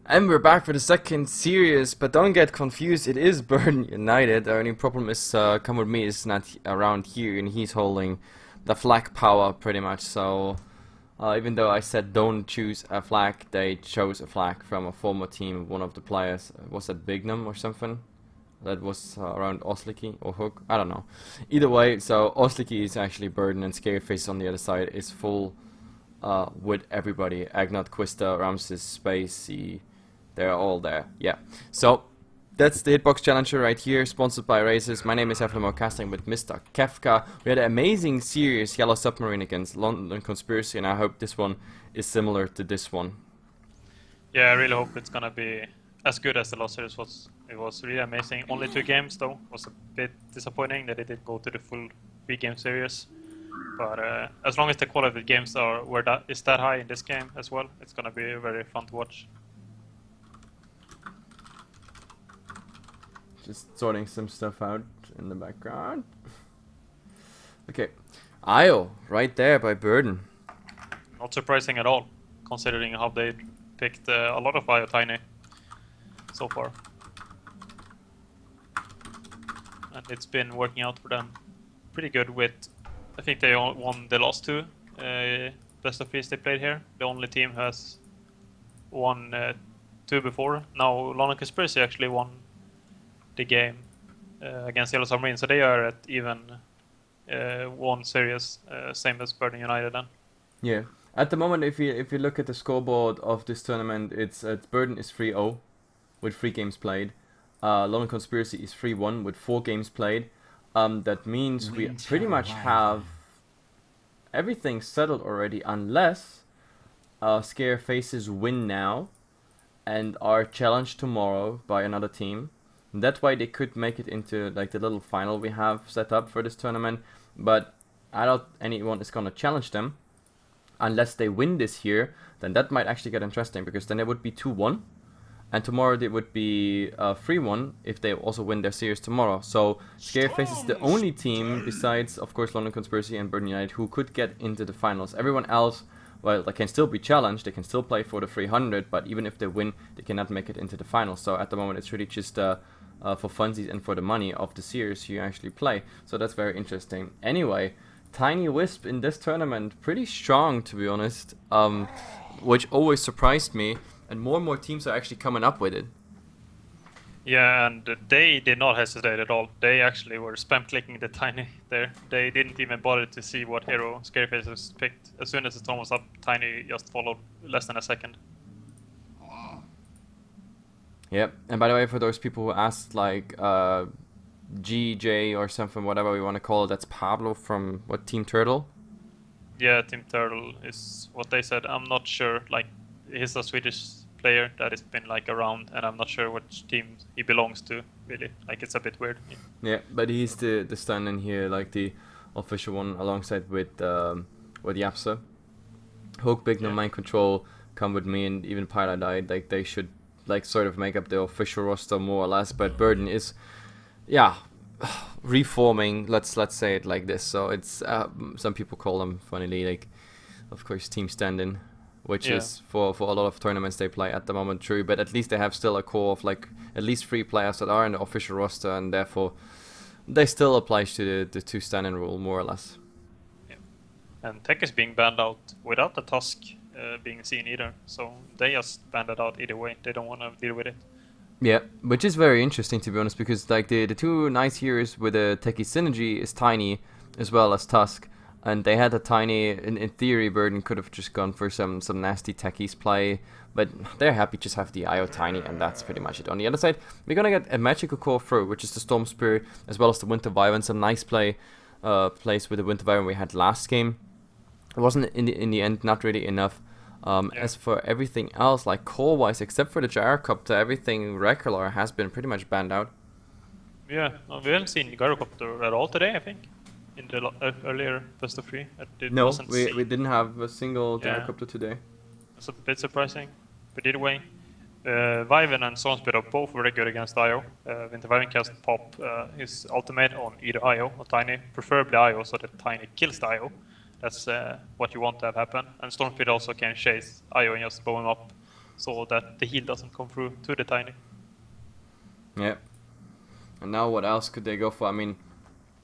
And we're back for the second series, but don't get confused, it is Burden United. The only problem is, Come With Me is not around here, and he's holding the flag power pretty much, so even though I said don't choose a flag, they chose a flag from a former team, one of the players. Was that Bignum or something? That was around Osliki or Hook, I don't know. Either way, so Osliki is actually Burden, and Scareface on the other side is full with everybody. Agnot, Quista, Ramses, Spacey. They're all there, yeah. So, that's the Hitbox Challenger right here, sponsored by Races. My name is Heflamoke, casting with Mr. Kefka. We had an amazing series, Yellow Submarine against London Conspiracy, and I hope this one is similar to this one. Yeah, I really hope it's gonna be as good as the last series was. It was really amazing. Only 2 games though, was a bit disappointing that it didn't go to the full 3-game series. But as long as the quality of the games is that high in this game as well, it's gonna be very fun to watch. Just sorting some stuff out in the background. Okay, Io, right there by Burden. Not surprising at all, considering how they picked a lot of Io Tiny so far. And it's been working out for them pretty good with, I think they won the last 2 best of 3s they played here. The only team has won 2 before. Now London Conspiracy actually won the game against Yellow Submarine, so they are at even 1 series, same as Burden United then. Yeah, at the moment, if you look at the scoreboard of this tournament, it's Burden is 3-0 with 3 games played. London Conspiracy is 3-1 with 4 games played. That means we pretty much have everything settled already, unless Scare Faces win now and are challenged tomorrow by another team. That way they could make it into like the little final we have set up for this tournament, but I doubt anyone is gonna challenge them unless they win this here. Then that might actually get interesting, because then it would be 2-1, and tomorrow it would be 3-1 if they also win their series tomorrow. So Scareface is the only team besides, of course, London Conspiracy and Burden United who could get into the finals. Everyone else, well, they can still be challenged, they can still play for the 300, but even if they win, they cannot make it into the finals. So at the moment it's really just for funsies and for the money of the series you actually play. So that's very interesting. Anyway, Tiny Wisp in this tournament, pretty strong to be honest, which always surprised me, and more teams are actually coming up with it. Yeah, and they did not hesitate at all. They actually were spam clicking the Tiny there. They didn't even bother to see what hero Scareface was picked. As soon as the storm was up, Tiny just followed less than a second. Yep, and by the way, for those people who asked, like, GJ or something, whatever we want to call it, that's Pablo from, what, Team Turtle? Yeah, Team Turtle is what they said. I'm not sure, like, he's a Swedish player that has been, like, around, and I'm not sure which team he belongs to, really. Like, it's a bit weird. Yeah, but he's the stand-in here, like, the official one, alongside with Yapsa. Hook, Big No Mind Control, Come With Me, and even Pyla died. Like, they should like sort of make up the official roster more or less, but Burden is, yeah, reforming. Let's say it like this. So it's some people call them funnily, like, of course, team stand-in, which is for a lot of tournaments they play at the moment true. But at least they have still a core of like at least 3 players that are in the official roster, and therefore they still apply to the 2 stand-in rule more or less. Yeah. And Tech is being banned out without the Tusk being seen either, so they just banned it out either way. They don't want to deal with it. Yeah, which is very interesting to be honest, because like the 2 nice heroes with a techie synergy is Tiny as well as Tusk, and they had a Tiny. In theory, Burden could have just gone for some nasty techies play, but they're happy just have the IO Tiny, and that's pretty much it. On the other side, we're gonna get a magical core through, which is the Storm Spirit as well as the Winter Wyvern. Some nice plays with the Winter Wyvern we had last game. It wasn't in the end not really enough. As for everything else, like core-wise, except for the Gyrocopter, everything regular has been pretty much banned out. Yeah, we haven't seen Gyrocopter at all today, I think, in the earlier best of 3. No, we didn't have a single Gyrocopter today. It's a bit surprising, but either way, Wyvern and Stormspeed are both very good against IO. Winter Wyvern can pop his ultimate on either IO or Tiny, preferably IO, so that Tiny kills the IO. That's what you want to have happen. And Stormspeed also can chase IO and just blow him up so that the heal doesn't come through to the Tiny. Yeah. And now what else could they go for? I mean,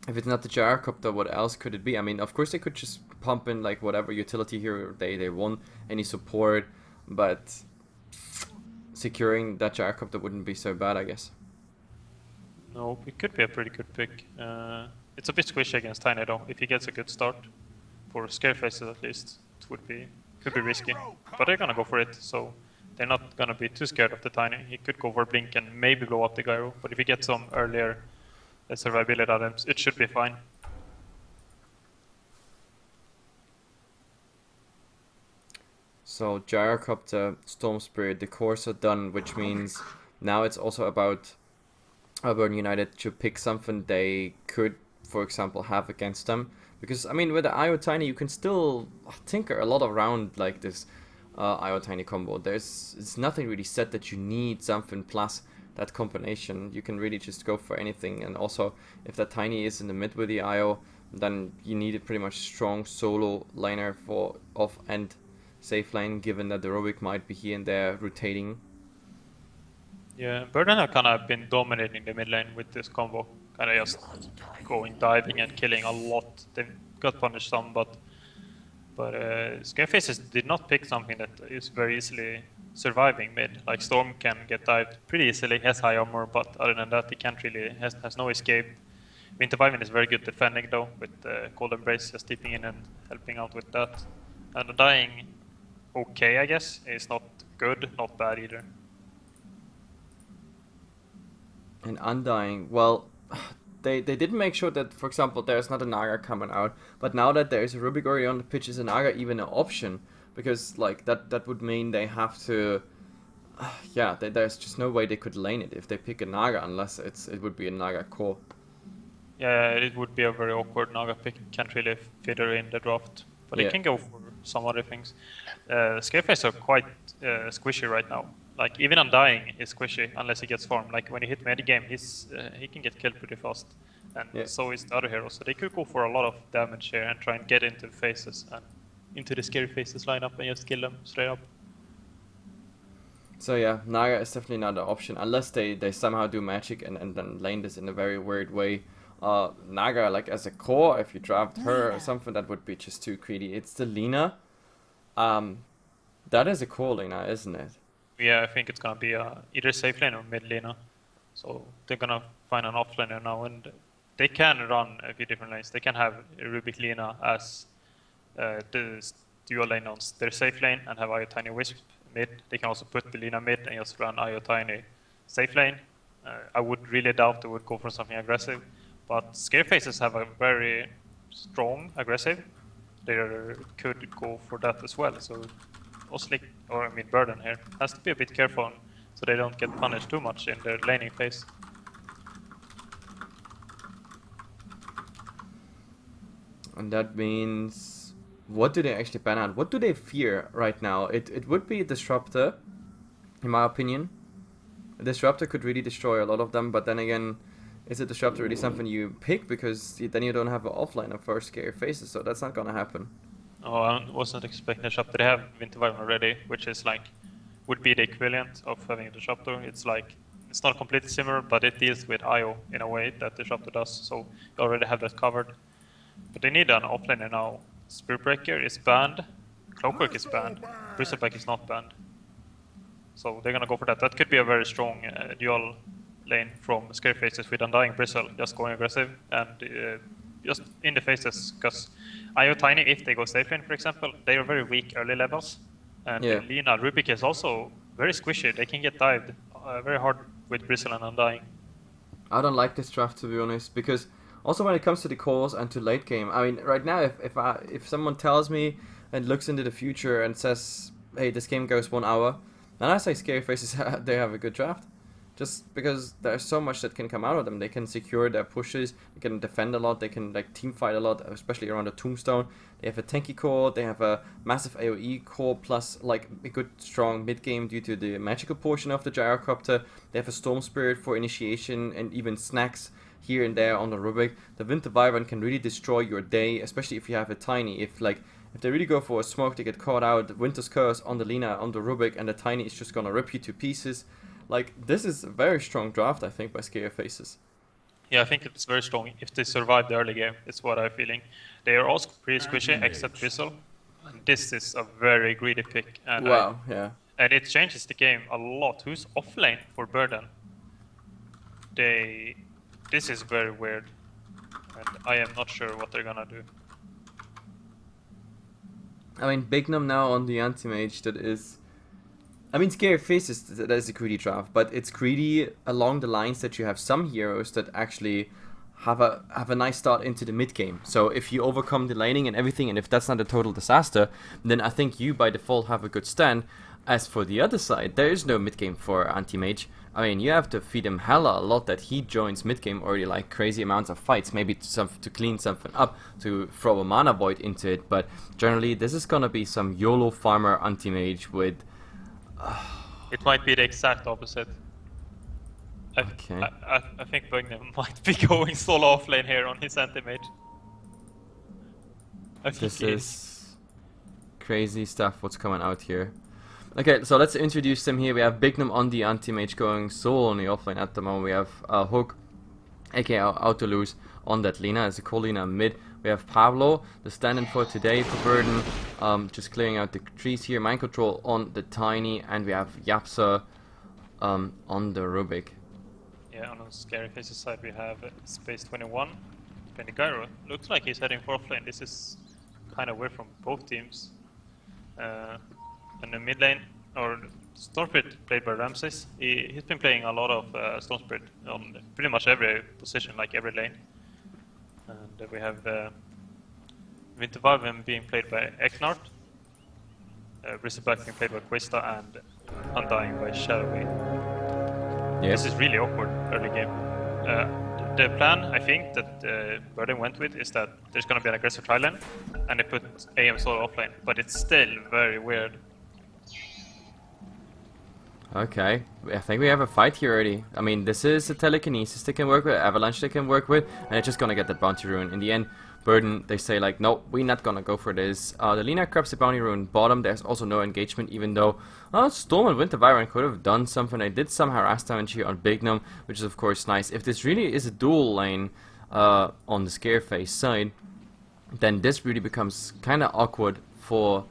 if it's not the gyrocopter, what else could it be? I mean, of course they could just pump in like whatever utility hero they want, any support, but securing that gyrocopter wouldn't be so bad, I guess. No, it could be a pretty good pick. It's a bit squishy against Tiny though. If he gets a good start, for scare faces at least, it could be risky. But they're gonna go for it, so they're not gonna be too scared of the Tiny. He could go for Blink and maybe blow up the gyro, but if he gets some earlier survivability items, it should be fine. So gyrocopter, storm spirit, the cores are done, which means now it's also about Burn United to pick something they could, for example, have against them. Because, I mean, with the IO Tiny, you can still tinker a lot around, like, this IO Tiny combo. It's nothing really set that you need something plus that combination. You can really just go for anything. And also, if that Tiny is in the mid with the IO, then you need a pretty much strong solo laner for off and safe lane, given that the Rubik might be here and there rotating. Yeah, Burden have kind of been dominating the mid lane with this combo. Kind of just going diving and killing a lot. They got punished some, but Scarefaces did not pick something that is very easily surviving mid. Like Storm can get dived pretty easily, has high armor, but other than that, he can't really has no escape. Winter Wyvern is very good defending though, with Cold Embrace just tipping in and helping out with that. And Undying, okay, I guess. It's not good, not bad either. And Undying, well, they didn't make sure that, for example, there's not a Naga coming out, but now that there is a Rubik already on the pitch, is a Naga even an option? Because like that would mean they have to, yeah, there's just no way they could lane it if they pick a Naga unless it would be a Naga core. Yeah, it would be a very awkward Naga pick. Can't really fit her in the draft, but they can go for some other things. Scareface are quite squishy right now. Like even Undying is squishy unless he gets farmed. Like when he hit mid game, he can get killed pretty fast, and so is the other hero. So they could go for a lot of damage here and try and get into the faces and into the scary faces lineup and just kill them straight up. So yeah, Naga is definitely not an option unless they somehow do magic and then lane this in a very weird way. Naga, like as a core, if you draft her or something, that would be just too greedy. It's the Lina. That is a core Lina, isn't it? Yeah, I think it's gonna be either safe lane or mid Lina. So they're gonna find an offlaner now, and they can run a few different lanes. They can have Rubik Lina as the dual lane on their safe lane and have IO Tiny Wisp mid. They can also put the Lina mid and just run IO Tiny safe lane. I would really doubt they would go for something aggressive, but Scarefaces have a very strong aggressive. They could go for that as well. So Oslik, or I mean Burden here, has to be a bit careful so they don't get punished too much in their laning phase. And that means, what do they actually ban out? What do they fear right now? It would be a Disruptor, in my opinion. A Disruptor could really destroy a lot of them, but then again, is a Disruptor really something you pick? Because then you don't have an offliner for scary faces, so that's not gonna happen. Oh, I wasn't expecting a Disruptor. They have Winter Wyvern already, which is like, would be the equivalent of having a Disruptor. It's like, it's not completely similar, but it deals with IO in a way that Disruptor does, so you already have that covered. But they need an offlaner now. Spirit Breaker is banned, Clockwork is banned, Bristleback is not banned. So they're gonna go for that. That could be a very strong dual lane from Scarefaces with Undying Bristle, just going aggressive and just in the faces, because IO Tiny, if they go safe lane, for example, they are very weak early levels. And Lina, Rubik is also very squishy. They can get dived very hard with Bristle and Undying. I don't like this draft, to be honest, because also when it comes to the cores and to late game, I mean, right now, if someone tells me and looks into the future and says, hey, this game goes 1 hour, then I say Scary Faces, they have a good draft. Just because there's so much that can come out of them. They can secure their pushes, they can defend a lot, they can like team fight a lot, especially around the tombstone. They have a tanky core, they have a massive AoE core, plus like a good strong mid game due to the magical portion of the gyrocopter. They have a storm spirit for initiation and even snacks here and there on the Rubik. The Winter Wyvern can really destroy your day, especially if you have a Tiny. If like If they really go for a smoke, they get caught out. Winter's Curse on the Lina, on the Rubik, and the Tiny is just gonna rip you to pieces. Like, this is a very strong draft, I think, by Scare Faces. Yeah, I think it's very strong if they survive the early game. It's what I'm feeling. They are also pretty squishy, except Whistle. And this is a very greedy pick. And Wow, yeah. And it changes the game a lot. Who's offlane for Burden? This is very weird. And I am not sure what they're gonna do. I mean, Bignum now on the anti-mage, that is... I mean, Scary Faces, that is a greedy draft, but it's greedy along the lines that you have some heroes that actually have a nice start into the mid game. So if you overcome the laning and everything, and if that's not a total disaster, then I think you by default have a good stand. As for the other side, there is no mid game for anti-mage. I mean, you have to feed him hella a lot that he joins mid game already, like crazy amounts of fights, maybe to clean something up, to throw a mana void into it. But generally, this is gonna be some YOLO farmer anti-mage with... It might be the exact opposite. I think Bugner might be going solo off lane here on his anti-mage. This is crazy stuff what's coming out here. Okay, so let's introduce them here. We have Bignum on the anti-mage going solo on the offlane at the moment. We have Hook, aka Autolose, on that Lina as a co-Lina mid. We have Pablo, the stand-in for today for Burden, just clearing out the trees here. Mind Control on the Tiny, and we have Yapsa on the Rubik. Yeah, on the Scary Faces side we have Space 21, Gyro. Looks like he's heading for offlane. This is kind of weird from both teams. In the mid lane, or Stormspirit played by Ramses. He's been playing a lot of Stormspirit on pretty much every position, like every lane. And we have Wintervalven being played by Eknart, Bristleback being played by Quista, and Undying by Shadowy. Yes. This is really awkward early game. The plan, I think, that Burden went with is that there's going to be an aggressive tri lane, and they put AM solo offlane, but it's still very weird. Okay, I think we have a fight here already. I mean, this is a telekinesis they can work with, avalanche they can work with, and they're just gonna get that bounty rune. In the end, Burden, they say like, no, we're not gonna go for this. The Lina grabs the bounty rune bottom. There's also no engagement, even though Storm and Winter Byron could have done something. They did some harass damage here on Bignum, which is of course nice. If this really is a dual lane on the Scareface side, then this really becomes kind of awkward for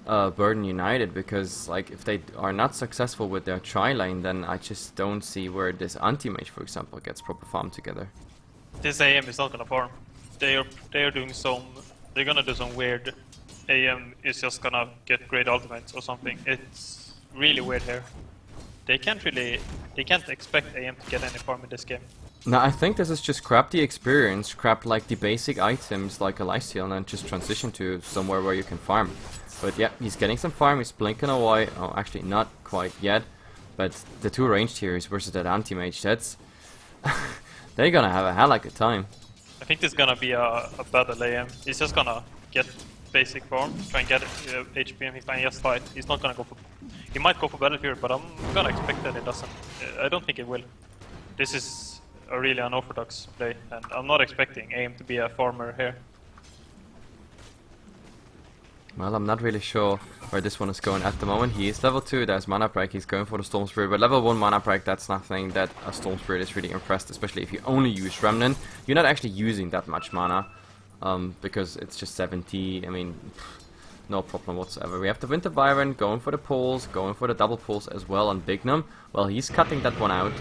Burden United, because like if they are not successful with their tri-lane, then I just don't see where this anti-mage, for example, gets proper farm together. This AM is not gonna farm. They are doing some. They're gonna do some weird. AM is just gonna get great ultimates or something. It's really weird here. They can't expect AM to get any farm in this game. No, I think this is just grab the experience, grab like the basic items like a lifesteal, and then just transition to somewhere where you can farm. But yeah, he's getting some farm, he's blinking away. Oh, actually not quite yet. But the two ranged heroes versus that anti-mage, that's... they're gonna have a hell like a time. I think this is gonna be a battle AM. He's just gonna get basic farm, try and get HP, and he can just fight. He's not gonna go for... He might go for battle here, but I'm gonna expect that it doesn't. I don't think it will. This is a really unorthodox play, and I'm not expecting AM to be a farmer here. Well, I'm not really sure where this one is going at the moment. He is level 2, there's mana break, he's going for the Storm Spirit, but level 1 mana break, that's nothing that a Storm Spirit is really impressed, especially if you only use Remnant. You're not actually using that much mana, because it's just 70, I mean, no problem whatsoever. We have the Winter Byron going for the pulls, going for the double pulls as well on Bignum. Well, he's cutting that one out,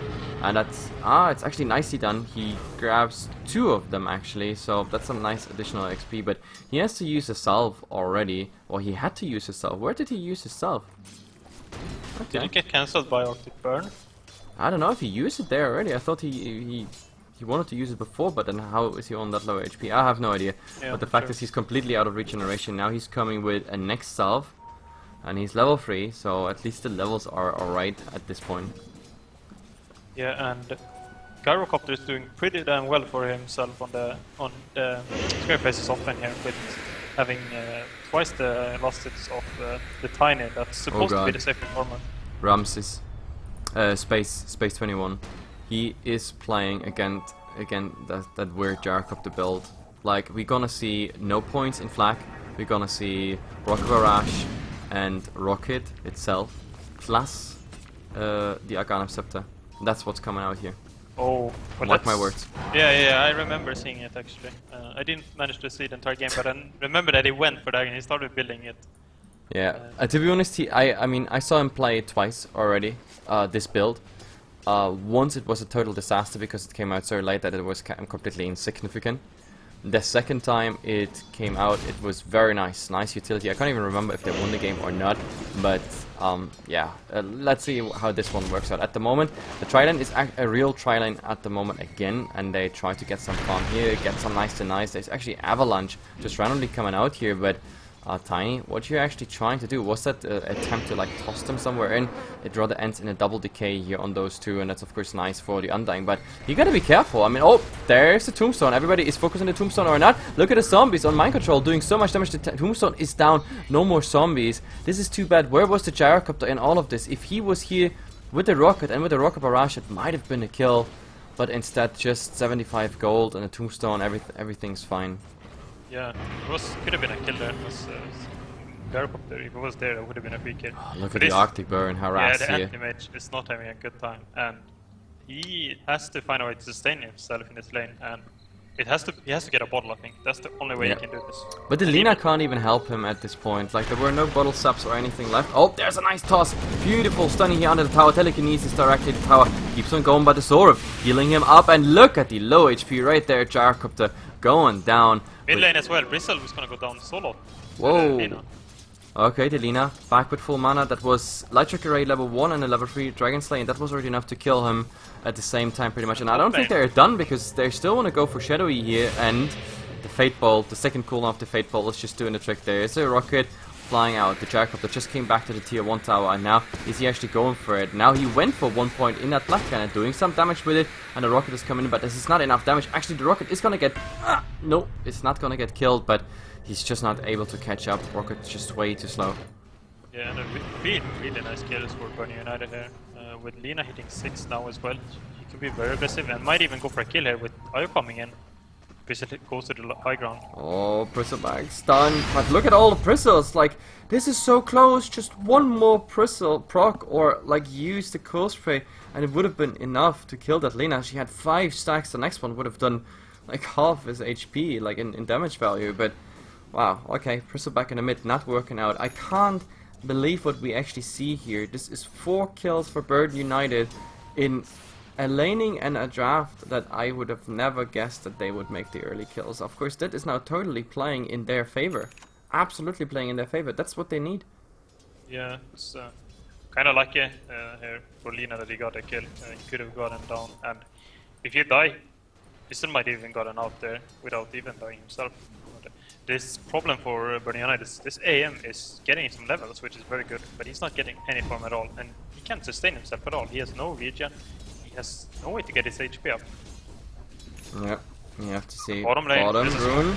and that's, it's actually nicely done. He grabs 2 of them actually, so that's some nice additional XP, but he has to use a salve already. Well, he had to use his salve. Where did he use his salve? Okay. Did it get cancelled by Arctic Burn? I don't know if he used it there already. I thought he wanted to use it before, but then how is he on that low HP? I have no idea. Yeah, but the fact is he's completely out of regeneration. Now he's coming with a next salve, and he's level 3, so at least the levels are alright at this point. Yeah, and Gyrocopter is doing pretty damn well for himself on the Scareface's offlane here, with having twice the lost hits of the Tiny that's supposed to be the safe performer. Ramses. Space 21. He is playing again that weird Gyrocopter build. Like, we're gonna see no points in flag, we're gonna see Rocket Barrage and Rocket itself, plus the Arcanum Scepter. That's what's coming out here. Oh, well, Mark my words. Yeah, I remember seeing it actually. I didn't manage to see the entire game, but I remember that he went for that and he started building it. Yeah, to be honest, I mean, I saw him play it twice already, this build. Once it was a total disaster because it came out so late that it was completely insignificant. The second time it came out, it was very nice utility. I can't even remember if they won the game or not, but yeah, let's see how this one works out. At the moment, the Trident is a real Trident at the moment again, and they try to get some farm here, get some nice to nice. There's actually Avalanche just randomly coming out here, but Tiny, what you're actually trying to do, was that attempt to like toss them somewhere in? It rather ends in a double decay here on those two, and that's of course nice for the Undying, but you gotta be careful. I mean, oh, there's the Tombstone. Everybody is focused on the Tombstone or not. Look at the zombies on Mind Control doing so much damage. The Tombstone is down, no more zombies. This is too bad. Where was the Gyrocopter in all of this? If he was here with the Rocket and with the Rocket Barrage, it might have been a kill, but instead just 75 gold and a Tombstone, everything's fine. Yeah, could have been a kill there. Gyrocopter, if it was there, it would have been a free kill. Oh, look at the Arctic Burn harass here. Yeah, the here. anti-mage is not having a good time, and he has to find a way to sustain himself in this lane, and he has to get a bottle, I think. That's the only way he can do this. But the Lina can't even help him at this point. Like, there were no bottle subs or anything left. Oh, there's a nice toss. Beautiful stunning here under the tower. Telekinesis directly to the tower. Keeps on going by the Zorb, healing him up, and look at the low HP right there. Gyrocopter going down. Mid lane as well. Bristle was gonna go down solo. Whoa. Okay, the Lina back with full mana. That was Light Trick Array level 1 and a level 3 Dragon Slay, and that was already enough to kill him at the same time pretty much. And I don't think they're done, because they still want to go for Shadowy here, and the Fate Bolt, the second cooldown of the Fate Bolt is just doing the trick. There is a Rocket flying out. The Gyrocopter just came back to the tier 1 tower, and now is he actually going for it? Now he went for 1 point in that Black Cannon, doing some damage with it, and the Rocket is coming in, but this is not enough damage. Actually, the Rocket is gonna get... no, it's not gonna get killed, but he's just not able to catch up. Rocket's just way too slow. Yeah, and really nice kills for Burning United here. With Lina hitting 6 now as well. He could be very aggressive and might even go for a kill here with Ayo coming in. Bristle goes to the high ground. Oh, Bristleback stunned. But look at all the Bristles. Like, this is so close. Just one more Bristle proc or like use the Cool Spray, and it would have been enough to kill that Lina. She had 5 stacks. The next one would have done like half his HP, like in damage value. But wow, okay, Bristleback in the mid not working out. I can't believe what we actually see here. This is 4 kills for Burden United in a laning and a draft that I would have never guessed that they would make the early kills. Of course, that is now totally playing in their favor. Absolutely playing in their favor. That's what they need. Yeah, it's kind of lucky here for Lina that he got a kill. He could have gotten down, and if you die, Bristle might even gotten out there without even dying himself. This problem for Burning United is this AM is getting some levels, which is very good, but he's not getting any farm at all, and he can't sustain himself at all. He has no regen, he has no way to get his HP up. Yeah, you have to see Bottom lane, rune.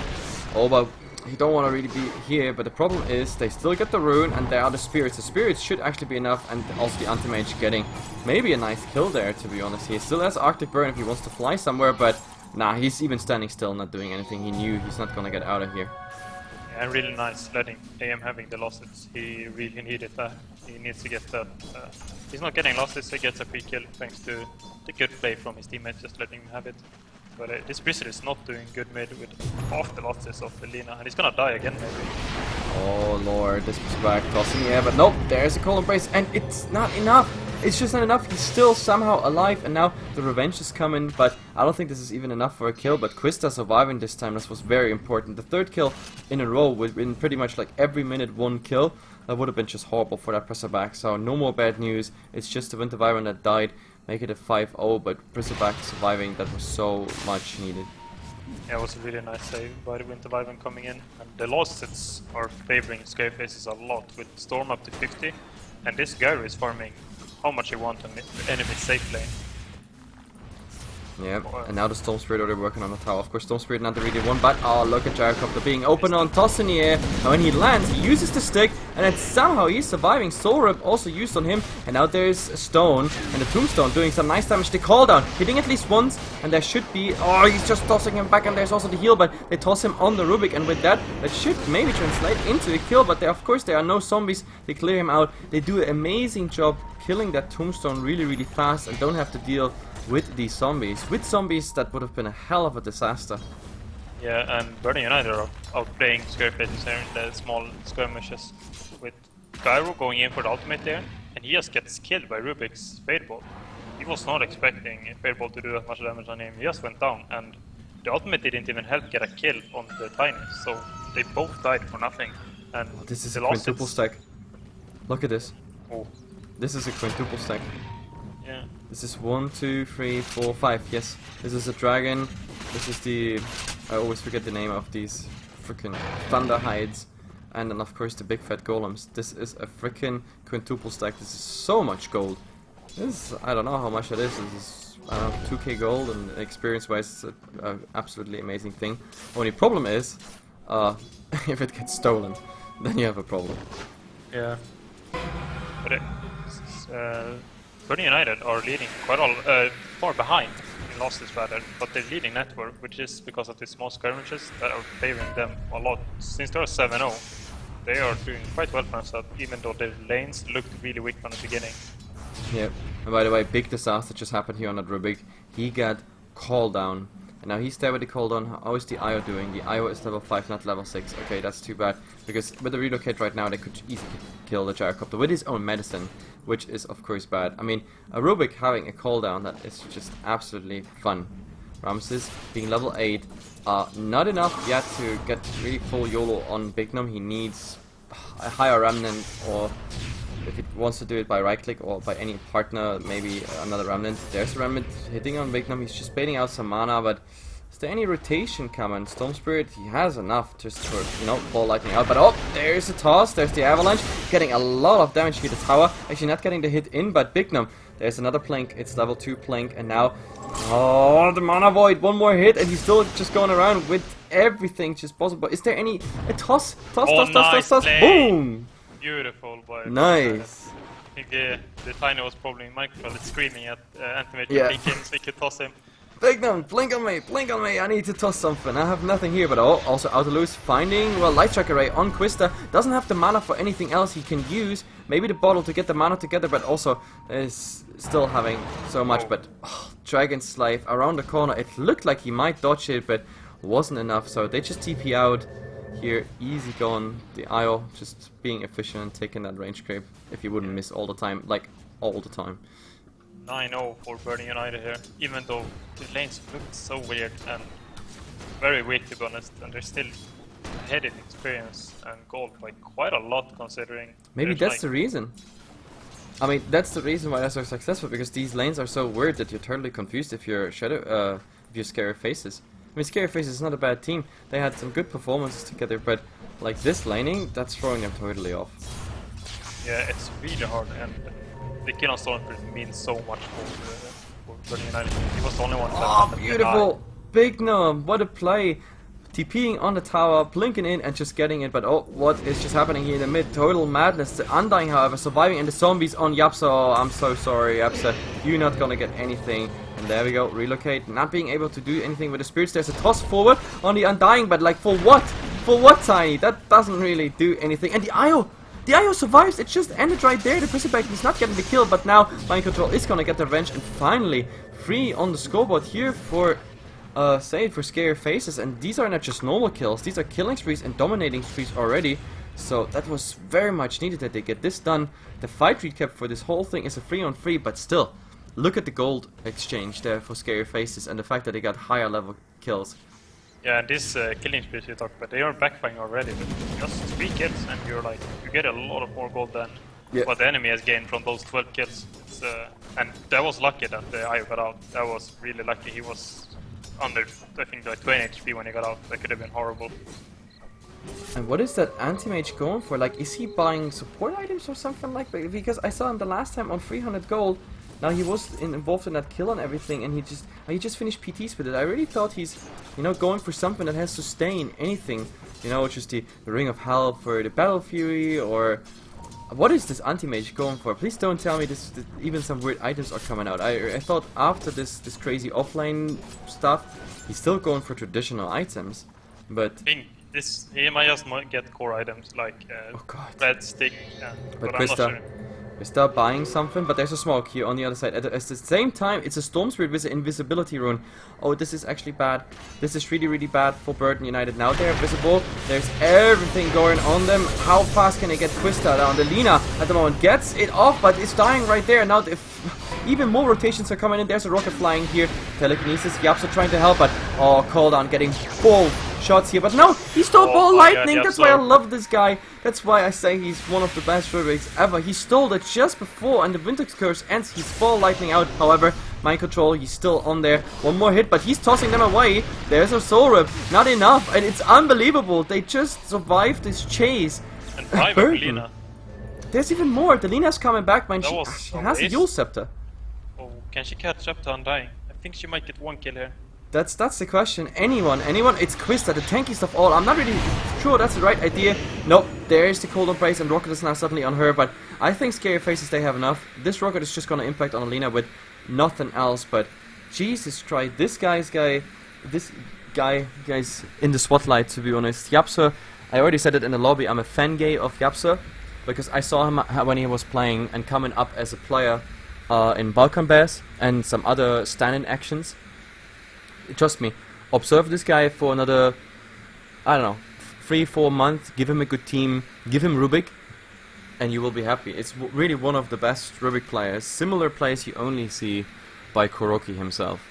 Oh, but you don't want to really be here, but the problem is they still get the rune, and there are the spirits. The spirits should actually be enough, and also the anti-mage getting maybe a nice kill there, to be honest. He still has Arctic Burn if he wants to fly somewhere, but nah, he's even standing still, not doing anything. He knew he's not gonna get out of here. Yeah, really nice letting AM having the losses. He really needed that. He needs to get that. He's not getting losses, he gets a free kill thanks to the good play from his teammates, just letting him have it. But this Bristle is not doing good mid with half the losses of the Lina, and he's gonna die again maybe. Oh lord, this was back tossing, yeah, but nope, there's a Cold Embrace, and it's not enough. It's just not enough. He's still somehow alive, and now the revenge is coming, but I don't think this is even enough for a kill. But Quista surviving this time, this was very important. The 3rd kill in a row within pretty much like every minute 1 kill. That would have been just horrible for that Bristleback. So no more bad news. It's just the Winter Wyvern that died. Make it a 5-0, but Bristleback surviving, that was so much needed. Yeah, it was a really nice save by the Winter Wyvern coming in. And the losses are favoring Scarefaces a lot, with Storm up to 50. And this Gary is farming how much you want on the enemy safe lane. Yeah, and now the Storm Spirit already working on the tower. Of course, Storm Spirit not the really one, but oh, look at Gyrocopter being open on toss in the air. And when he lands, he uses the stick, and then somehow he's surviving. Soul Rip also used on him, and now there's Stone and the Tombstone doing some nice damage. The call down, hitting at least once, and there should be. Oh, he's just tossing him back, and there's also the heal, but they toss him on the Rubik, and with that should maybe translate into a kill. But there, of course, there are no zombies. They clear him out. They do an amazing job killing that Tombstone really, really fast, and don't have to deal with these zombies. With zombies, that would have been a hell of a disaster. Yeah, and Burning United are outplaying Scarefaces here in the small skirmishes, with Gyro going in for the ultimate there, and he just gets killed by Rubik's Fade Ball. He was not expecting Fade Ball to do that much damage on him. He just went down, and the ultimate didn't even help get a kill on the Tiny, so they both died for nothing. And this is a quintuple stack. Look at this. Oh. This is a quintuple stack. Yeah. This is 1, 2, 3, 4, 5. Yes. This is a dragon. This is the. I always forget the name of these freaking thunder hides. And then, of course, the big fat golems. This is a freaking quintuple stack. This is so much gold. This is, I don't know how much it is. This is, I don't know, 2k gold, and experience wise, it's an absolutely amazing thing. Only problem is, if it gets stolen, then you have a problem. Yeah. But Burning United are leading quite far behind in losses rather, but they're leading network, which is because of these small skirmishes that are favoring them a lot. Since they're 7-0, they are doing quite well for themselves, even though their lanes looked really weak from the beginning. Yep. And by the way, big disaster just happened here on that Rubik. He got called down. And now he's there with the cooldown. How is the IO doing? The IO is level 5, not level 6. Okay, that's too bad. Because with the relocate right now, they could easily kill the Gyrocopter with his own medicine. Which is, of course, bad. I mean, a Rubik having a cooldown, that is just absolutely fun. Ramses being level 8. Not enough yet to get really full YOLO on Bignum. He needs a higher Remnant, or if he wants to do it by right click or by any partner, maybe another Remnant. There's a Remnant hitting on Bignum. He's just baiting out some mana, but is there any rotation coming? Storm Spirit, he has enough just for, you know, ball lightning out. But oh, there's a toss, there's the avalanche, getting a lot of damage to the tower. Actually not getting the hit in, but Bignum. There's another Plank, it's level 2 Plank, and now, oh, the Mana Void, one more hit, and he's still just going around with everything just possible. Is there any, a toss, toss, boom! Beautiful, boy. Nice. I think the Tiny was probably in microphone screaming at Antimate Yeah. so he could toss him. Bignum, blink on me, I need to toss something. I have nothing here, but oh, also Autolus finding, well, Light Strike Array on Quista. Doesn't have the mana for anything else he can use. Maybe the bottle to get the mana together, but also is still having so much. But oh, Dragon Slave around the corner. It looked like he might dodge it, but wasn't enough. So they just TP out here. Easy gone. The IO just being efficient and taking that range creep. If he wouldn't miss all the time, like all the time. 9-0 for Burning United here, even though the lanes looked so weird and very weak to be honest, and they're still ahead in experience and gold by quite a lot considering. Maybe that's the reason. I mean, that's the reason why they're so successful, because these lanes are so weird that you're totally confused if you're if you're Scary Faces. I mean, Scary Faces is not a bad team. They had some good performances together, but like this laning, that's throwing them totally off. Yeah, it's really hard, and the kill on Stormfront means so much for Burning United. He was the only one that Oh, beautiful! Bignum, what a play! TPing on the tower, blinking in and just getting it, but oh, what is just happening here in the mid? Total madness. The Undying, however, surviving, and the zombies on Yapsa. Oh, I'm so sorry, Yapsa. You're not gonna get anything. And there we go, relocate. Not being able to do anything with the spirits. There's a toss forward on the Undying, but like for what? For what, Tiny? That doesn't really do anything. And the IO! The IO survives, it just ended right there. The Crucible is not getting the kill, but now Mind Control is gonna get the revenge, and finally free on the scoreboard here for say it, for Scary Faces. And these are not just normal kills, these are killing sprees and dominating sprees already. So that was very much needed that they get this done. The fight recap for this whole thing is a 3-on-3, but still, look at the gold exchange there for Scary Faces and the fact that they got higher level kills. Yeah, and this killing sprees you talked about, they are backfiring already, but just 3 kills and you're like, you get a lot of more gold than what the enemy has gained from those 12 kills. It's, and that was lucky that the IO got out. That was really lucky. He was under, I think, like 20 HP when he got out. That could have been horrible. And what is that anti-mage going for? Like, is he buying support items or something like that? Because I saw him the last time on 300 gold. Now he was involved in that kill and everything, and he just finished PTs with it. I really thought he's, you know, going for something that has sustain anything. You know, just the Ring of Hell for the Battle Fury, or what is this anti-mage going for? Please don't tell me this even some weird items are coming out. I thought after this crazy offline stuff, he's still going for traditional items, but I think he might just get core items like oh god. red stick, But I'm not Krista, sure. we start buying something, but there's a smoke here on the other side. At the same time, it's a Storm Spirit with an invisibility rune. Oh, this is actually bad. This is really, really bad for Burden United. Now they're visible. There's everything going on them. How fast can they get Quista down? The Lina at the moment gets it off, but it's dying right there. Now, if even more rotations are coming in, there's a rocket flying here. Telekinesis, Yapsa trying to help, but oh, Cooldown getting bold shots here. But no, he stole Ball Lightning. That's why I love this guy. That's why I say he's one of the best Rubiks ever. He stole it just before, and the Winter Curse ends. He's Ball Lightning out. However, Mind Control, he's still on there. One more hit, but he's tossing them away. There's a Soul Rip. Not enough, and it's unbelievable. They just survived this chase. And 5 of Lina. There's even more. The Lina's coming back, man. She has a Yule Scepter. Oh, can she catch up to Undying? I think she might get 1 kill here. That's the question. Anyone? It's Quista, the tankiest of all. I'm not really sure that's the right idea. Nope, there's the Cold Embrace, and Rocket is now suddenly on her, but I think Scary Faces, they have enough. This Rocket is just gonna impact on Alina with nothing else, but Jesus Christ, this guy's in the spotlight, to be honest. Yapsa, I already said it in the lobby, I'm a fan gay of Yapsa, because I saw him when he was playing and coming up as a player in Balkan Bears and some other stand-in actions. Trust me, observe this guy for another, I don't know, 3-4 months, give him a good team, give him Rubik, and you will be happy. It's really one of the best Rubik players. Similar plays you only see by Kuroki himself.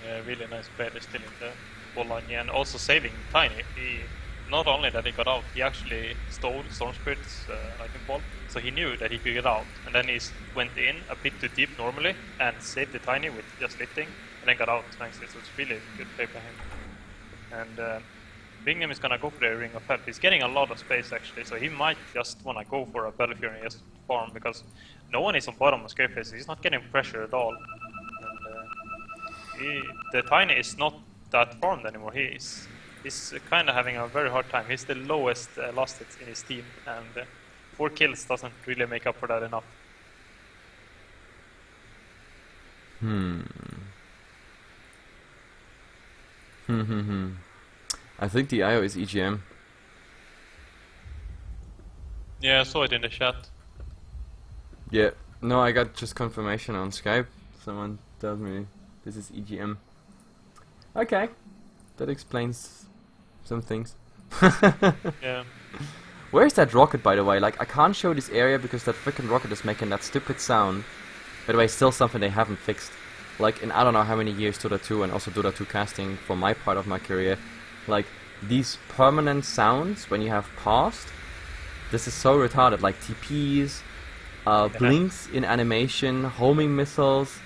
Yeah, really nice play. They're still in the ball line, and also saving Tiny. Not only that he got out, he actually stole Storm Spirit's lightning ball, so he knew that he could get out, and then he went in a bit too deep normally and saved the Tiny with just lifting, and then got out nicely. So it's really good play by him. And Bingham is gonna go for the Ring of Hell. He's getting a lot of space actually, so he might just wanna go for a Battle Fury and just farm, because no one is on bottom of Scareface. He's not getting pressure at all. And the Tiny is not that farmed anymore. He's kind of having a very hard time. He's the lowest lost hits in his team, and 4 kills doesn't really make up for that enough. I think the IO is EGM. Yeah, I saw it in the chat. Yeah, no, I got just confirmation on Skype. Someone tells me this is EGM. Okay, that explains some things. Yeah. Where's that rocket, by the way? Like, I can't show this area because that freaking rocket is making that stupid sound. By the way, still something they haven't fixed. Like, in I don't know how many years Dota 2 and also Dota 2 casting for my part of my career, like, these permanent sounds when you have paused, this is so retarded. Like TPs, blinks in animation, homing missiles.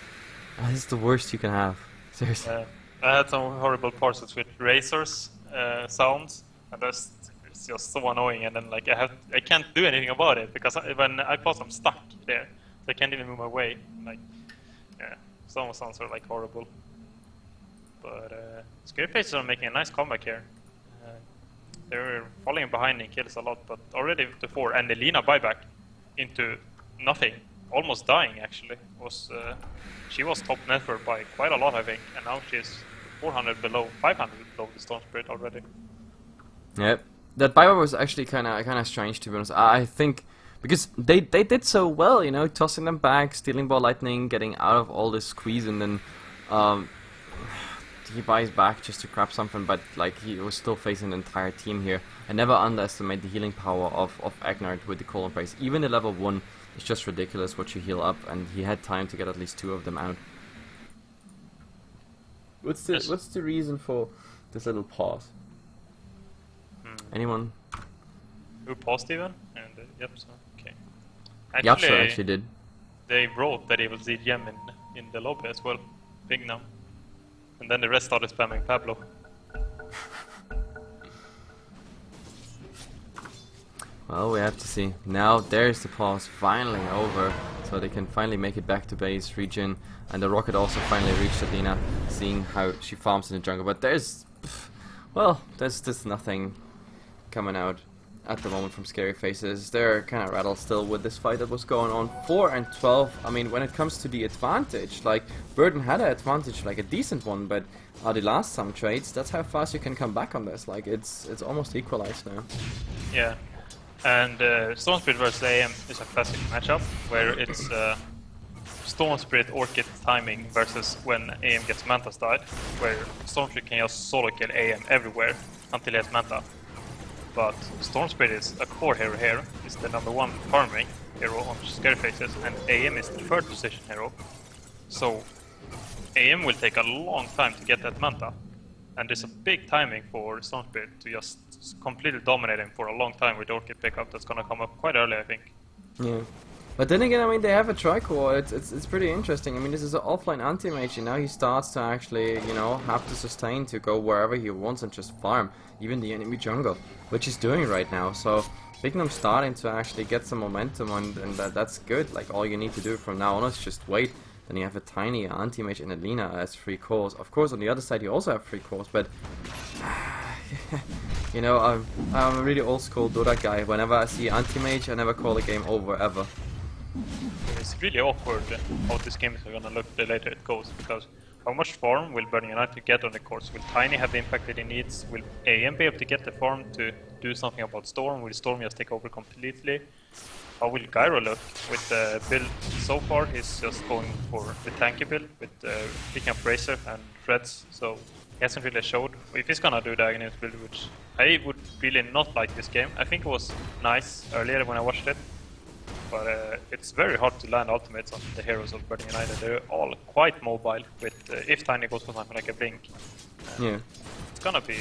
This is the worst you can have. Seriously. I had some horrible parts with razors sounds, and it's just so annoying. And then like I can't do anything about it because when I pause, I'm stuck there, so I can't even move my way. Like, yeah, some sounds are like horrible. But Scarefaces are making a nice comeback here. They're falling behind in kills a lot, but already to 4, and the Lina buyback into nothing, almost dying actually. She was top net worth by quite a lot, I think, and now she's 400 below, 500 below the Storm Spirit already. Yep, that buyback was actually kind of strange, to be honest. I think because they did so well, you know, tossing them back, stealing Ball Lightning, getting out of all this squeeze, and then he buys back just to grab something, but like he was still facing the entire team here. I never underestimate the healing power of Agnard with the Colon Praise. Even the level 1 is just ridiculous what you heal up, and he had time to get at least 2 of them out. What's the reason for this little pause? Anyone? Who paused even? And yep, so okay. Yapsa actually did. They wrote that he will see gem in the lobby as well. Big now. And then the rest started spamming Pablo. Well, we have to see. Now there's the pause finally over. so they can finally make it back to base region, and the rocket also finally reached Athena, seeing how she farms in the jungle. But there's just nothing coming out at the moment from Scary Faces. They're kind of rattled still with this fight that was going on. 4 and 12. I mean, when it comes to the advantage, like Burden had an advantage, like a decent one, but the last some trades, that's how fast you can come back on this. Like it's almost equalized now. Yeah, and Storm Spirit versus AM is a classic matchup where it's Storm Spirit Orchid timing versus when AM gets Manta started, where Storm Spirit can just solo kill AM everywhere until he has Manta. But Storm Spirit is a core hero here, is the #1 farming hero on Scary Faces, and AM is the 3rd position hero. So AM will take a long time to get that Manta, and there's a big timing for Storm Spirit to just completely dominate him for a long time with Orchid pickup that's gonna come up quite early, I think. Yeah. But then again, I mean, they have a tricore. It's pretty interesting. I mean, this is an offline anti-mage, and now he starts to actually, you know, have to sustain to go wherever he wants and just farm, even the enemy jungle, which he's doing right now. So Bignum's starting to actually get some momentum, and that's good. Like, all you need to do from now on is just wait. Then you have a tiny anti-mage in Alina as free cores. Of course, on the other side, you also have free cores, but you know, I'm a really old school Dota guy. Whenever I see anti-mage, I never call a game over ever. It's really awkward how this game is gonna look the later it goes, because how much farm will Burning United get on the course? Will Tiny have the impact that he needs? Will AM be able to get the farm to do something about Storm? Will Storm just take over completely? How will Gyro look with the build so far? He's just going for the tanky build with picking up Razor and Threads, so he hasn't really showed if he's gonna do the Aghanim build, which I would really not like this game. I think it was nice earlier when I watched it, but it's very hard to land ultimates on the heroes of Burning United. They're all quite mobile with if Tiny goes for something like a blink. Yeah. It's gonna be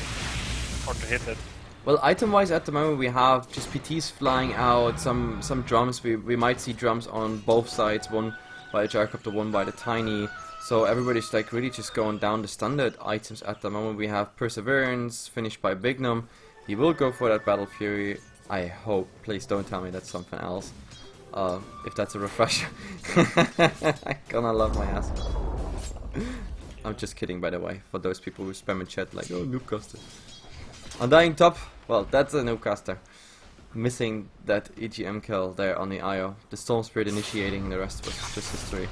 hard to hit it. Well, item-wise at the moment we have just PTs flying out, some drums. We might see drums on both sides, one by the Gyrocopter, one by the Tiny. So everybody's like really just going down the standard items at the moment. We have Perseverance finished by Bignum. He will go for that Battle Fury, I hope. Please don't tell me that's something else. If that's a refresher. I'm gonna love my ass. I'm just kidding, by the way, for those people who spam in chat like, oh, Noobcaster. Undying top, well, that's a Noobcaster. Missing that EGM kill there on the IO. The Storm Spirit initiating, the rest was just history.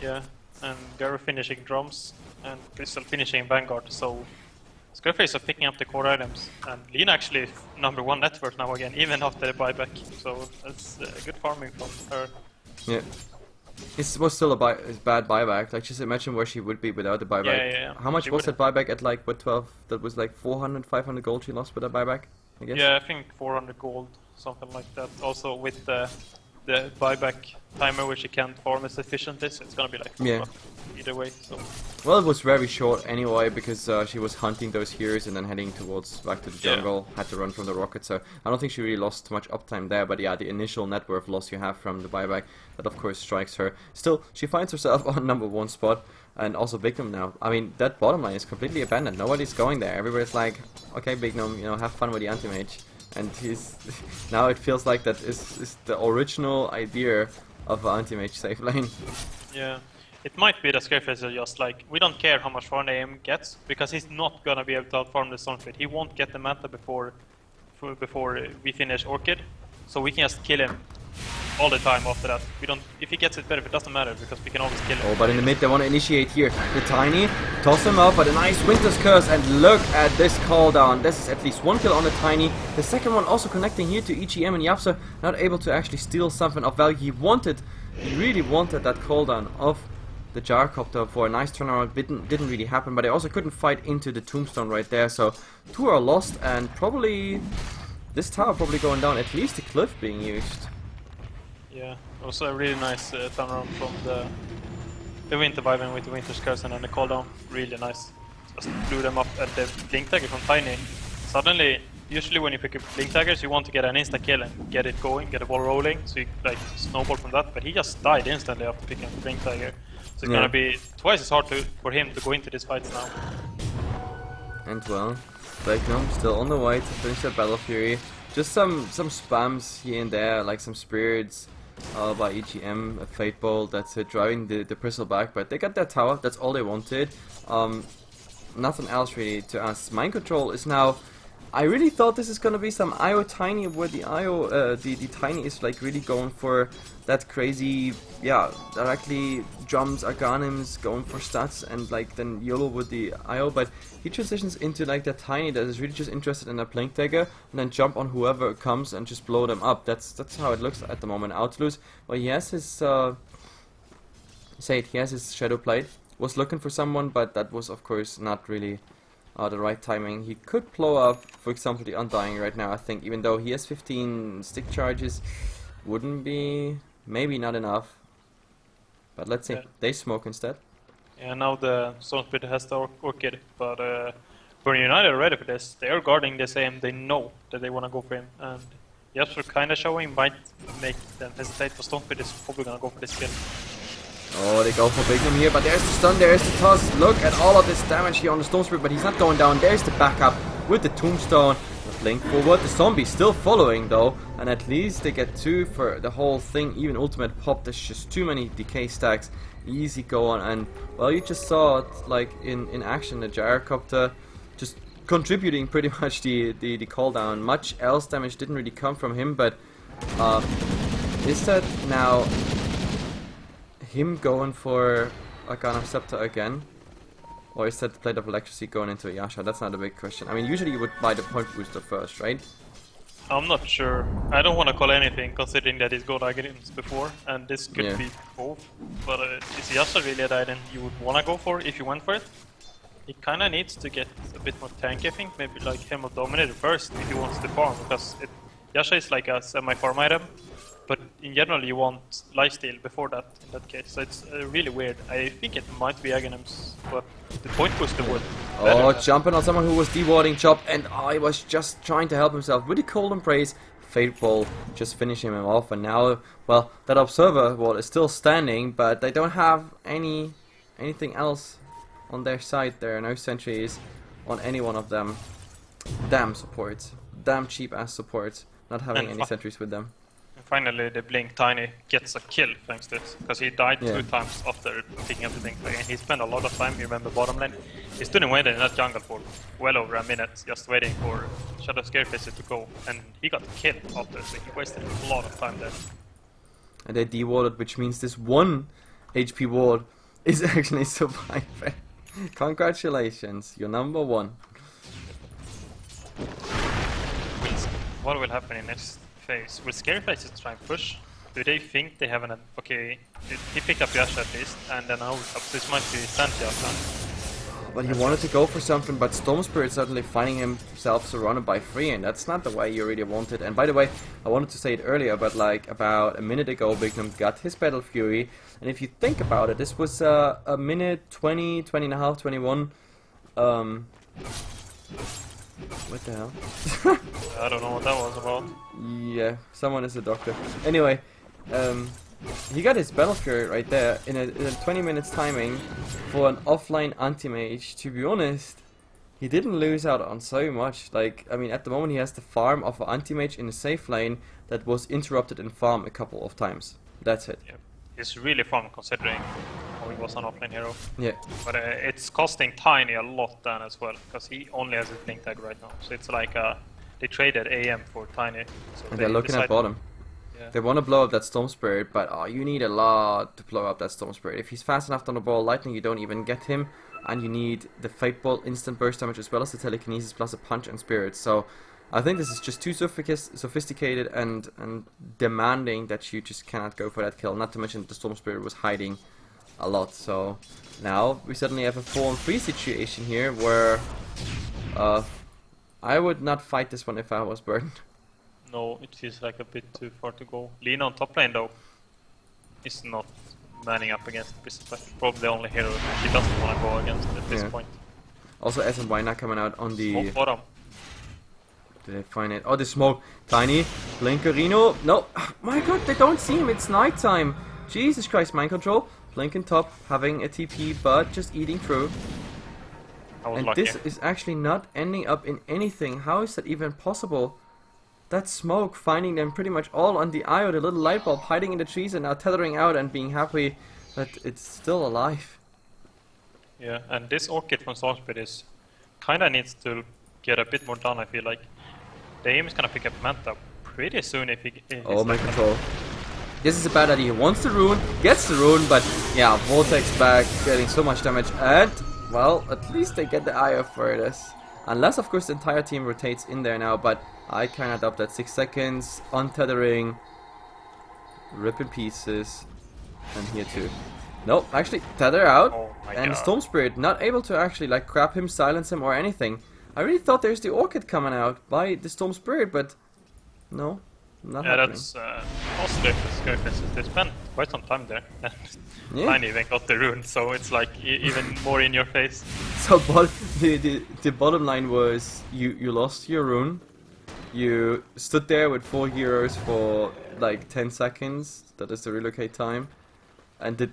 Yeah, and Gyro finishing drums, and Crystal finishing Vanguard, so Scarface are picking up the core items, and Lina actually #1 network now again, even after the buyback, so that's good farming from her. Yeah. It was still a bad buyback, like just imagine where she would be without the buyback. Yeah. How much was that buyback at, like, what, 12? That was like 400, 500 gold she lost with that buyback, I guess? Yeah, I think 400 gold, something like that. Also with the buyback timer where she can't farm as efficiently, so it's gonna be like either way. So. Well, it was very short anyway, because she was hunting those heroes and then heading towards back to the jungle, had to run from the rocket, so I don't think she really lost much uptime there, but yeah, the initial net worth loss you have from the buyback, that of course strikes her. Still, she finds herself on #1 spot, and also Bignum now. I mean, that bottom line is completely abandoned, nobody's going there, everybody's like, okay Bignum, you know, have fun with the anti-mage. And he's now it feels like that is the original idea of an anti-mage safe lane. Yeah, it might be that Scareface is just like, we don't care how much farm AM gets, because he's not gonna be able to outfarm the Stormfleet. He won't get the Manta before we finish Orchid, so we can just kill him all the time after that. We don't. If he gets it better, it doesn't matter because we can always kill him. Oh, but in the mid they want to initiate here. The Tiny toss him up, but a nice Winter's Curse, and look at this cooldown. This is at least 1 kill on the Tiny. The second one also connecting here to EGM, and Yapsa not able to actually steal something of value. He really wanted that cooldown of the Gyrocopter for a nice turnaround. Didn't really happen, but they also couldn't fight into the Tombstone right there. So 2 are lost, and probably this tower probably going down. At least the cliff being used. Yeah, also a really nice turnaround from the Winter Vibe with the Winter's Curse and then the cooldown. Really nice. Just blew them up at the Blink Dagger from Tiny. Suddenly, usually when you pick up Blink Daggers, you want to get an insta-kill and get it going, get the ball rolling, so you like snowball from that. But he just died instantly after picking up the Blink Dagger. So it's gonna be twice as hard for him to go into these fights now. And well, Bignum still on the way to finish that Battle Fury. Just some spams here and there, like some spirits, by EGM, a Fate Bolt, that's it, driving the Bristle back, but they got that tower, that's all they wanted. Nothing else really to ask. Mind Control is now... I really thought this is gonna be some IO Tiny, where the IO, the Tiny is like really going for that crazy, yeah, directly drums, Arganims, going for stats, and like then YOLO with the IO, but he transitions into like that Tiny that is really just interested in a Blink Dagger, and then jump on whoever comes and just blow them up. That's how it looks at the moment. Outlose, well, he has his, he has his Shadow Blade, was looking for someone, but that was of course not really the right timing. He could blow up, for example, the Undying right now, I think, even though he has 15 stick charges, wouldn't be, maybe not enough. But let's see, they smoke instead. Yeah, now the Storm Spirit has the Orchid, but Burn United are ready for this. They are guarding the same, they know that they want to go for him, and Jasper kinda showing might make them hesitate, but Storm Spirit is probably gonna go for this kill. Oh, they go for Bignum here, but there's the stun, there's the toss. Look at all of this damage here on the Storm Spirit, but he's not going down. There's the backup with the Tombstone. The Blink forward, the zombie still following though, and at least they get 2 for the whole thing. Even ultimate pop, there's just too many decay stacks. Easy go on, and well, you just saw it like in action, the Gyrocopter just contributing pretty much the call down. Much else damage didn't really come from him, but is that now him going for Arcanum Scepter again? Or is that the Plate of Electricity going into Yasha? That's not a big question. I mean, usually you would buy the point booster first, right? I'm not sure. I don't want to call anything, considering that he's got Aghanim's before, and this could be both. But is Yasha really an item you would want to go for if you went for it? He kinda needs to get a bit more tanky, I think. Maybe like him of Dominator first if he wants to farm, because Yasha is like a semi-farm item. But in general, you want lifesteal before that, in that case. So it's really weird. I think it might be Aghanim's, but the point booster would. Oh, jumping on someone who was dewarding Chop, and I was just trying to help himself with the Cold Embrace. Fateful, just finishing him off, and now, well, that Observer wall is still standing, but they don't have anything else on their side. There are no sentries on any one of them. Damn supports. Damn cheap ass supports. Not having any sentries with them. Finally, the Blink Tiny gets a kill thanks to it, because he died 2 times after picking up the Blink Tiny. He spent a lot of time, you remember, bottom lane. He stood and waited in that jungle for well over a minute, just waiting for Shadow Scarefaces to go, and he got killed after, so he wasted a lot of time there. And they dewarded, which means this 1 HP ward is actually surviving. Congratulations, you're number 1. What will happen in next phase? Will Scarefaces try and push? Do they think they have an... Okay, he picked up Yasha at least, and then now this might be Santiago. But he wanted to go for something, but Storm Spirit suddenly finding himself surrounded by 3, and that's not the way you really wanted. And by the way, I wanted to say it earlier, but like about a minute ago, Bignum got his Battle Fury, and if you think about it, this was a minute 20, 20 and a half, 21. What the hell? I don't know what that was about. Yeah, someone is a doctor. Anyway, he got his Battle Fury right there in a 20 minutes timing for an offline anti-mage. To be honest, he didn't lose out on so much. Like, I mean, at the moment he has the farm of an anti-mage in a safe lane that was interrupted in farm a couple of times. That's it. Yeah. It's really fun considering how he was an offlane hero. Yeah. But it's costing Tiny a lot then as well, because he only has a Blink Tag right now. So it's like they traded AM for Tiny. So and they're looking at bottom. Yeah. They want to blow up that Storm Spirit, but you need a lot to blow up that Storm Spirit. If he's fast enough on the ball lightning, you don't even get him. And you need the Fate Bolt instant burst damage as well as the telekinesis plus a punch and spirit. So I think this is just too sophisticated and demanding that you just cannot go for that kill. Not to mention that the Storm Spirit was hiding a lot. So now we suddenly have a 4-on-3 situation here where I would not fight this one if I was Burden. No, it feels like a bit too far to go. Lina on top lane though is not manning up against Bishop. Probably the only hero she doesn't want to go against at this point. Also SMY not coming out on the... Smoke bottom. Did they find it? Oh, the smoke. Tiny. Blinkerino. No. Oh, my god, they don't see him. It's nighttime. Jesus Christ, mind control. Blinking top, having a TP, but just eating through. I was and lucky. This is actually not ending up in anything. How is that even possible? that smoke finding them pretty much all on the IO, the little light bulb hiding in the trees and now tethering out and being happy that it's still alive. Yeah, and this Orchid from Stormspeed is kinda needs to get a bit more done, I feel like. The aim is gonna pick up Manta pretty soon if he... Oh, my control. This is a bad idea. He wants the rune, gets the rune, but yeah, Vortex back, getting so much damage, and, well, at least they get the IO for this. Unless, of course, the entire team rotates in there now, but I cannot doubt that. 6 seconds, untethering, rip in pieces, and here too. Nope, actually, tether out, and Storm Spirit not able to actually, like, grab him, silence him, or anything. I really thought there's the Orchid coming out by the Storm Spirit, but no, not happening. That's positive. They spent quite some time there, and Tiny even got the rune, so it's like even more in your face. So the bottom line was you lost your rune, you stood there with 4 heroes for like 10 seconds, that is the relocate time, and did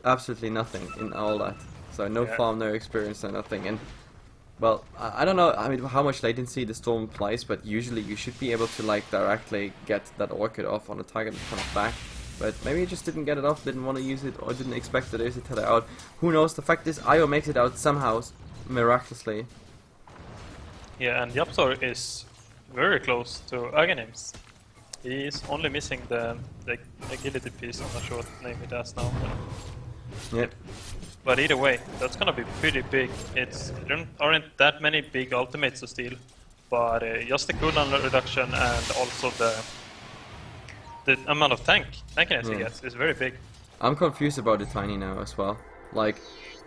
absolutely nothing in all that. So no farm, no experience, no nothing. And well, I don't know, I mean, how much latency the storm applies, but usually you should be able to like directly get that Orchid off on a target that comes back. But maybe he just didn't get it off, didn't want to use it, or didn't expect that there's a tether out. Who knows? The fact is, IO makes it out somehow, miraculously. Yeah, and Yapsor is very close to Aghanims. He is only missing the agility piece. I'm not sure what name it has now. Yep. But either way, that's gonna be pretty big. There aren't that many big ultimates to steal, but just the cooldown reduction and also the amount of tankiness he gets is very big. I'm confused about the Tiny now as well. Like,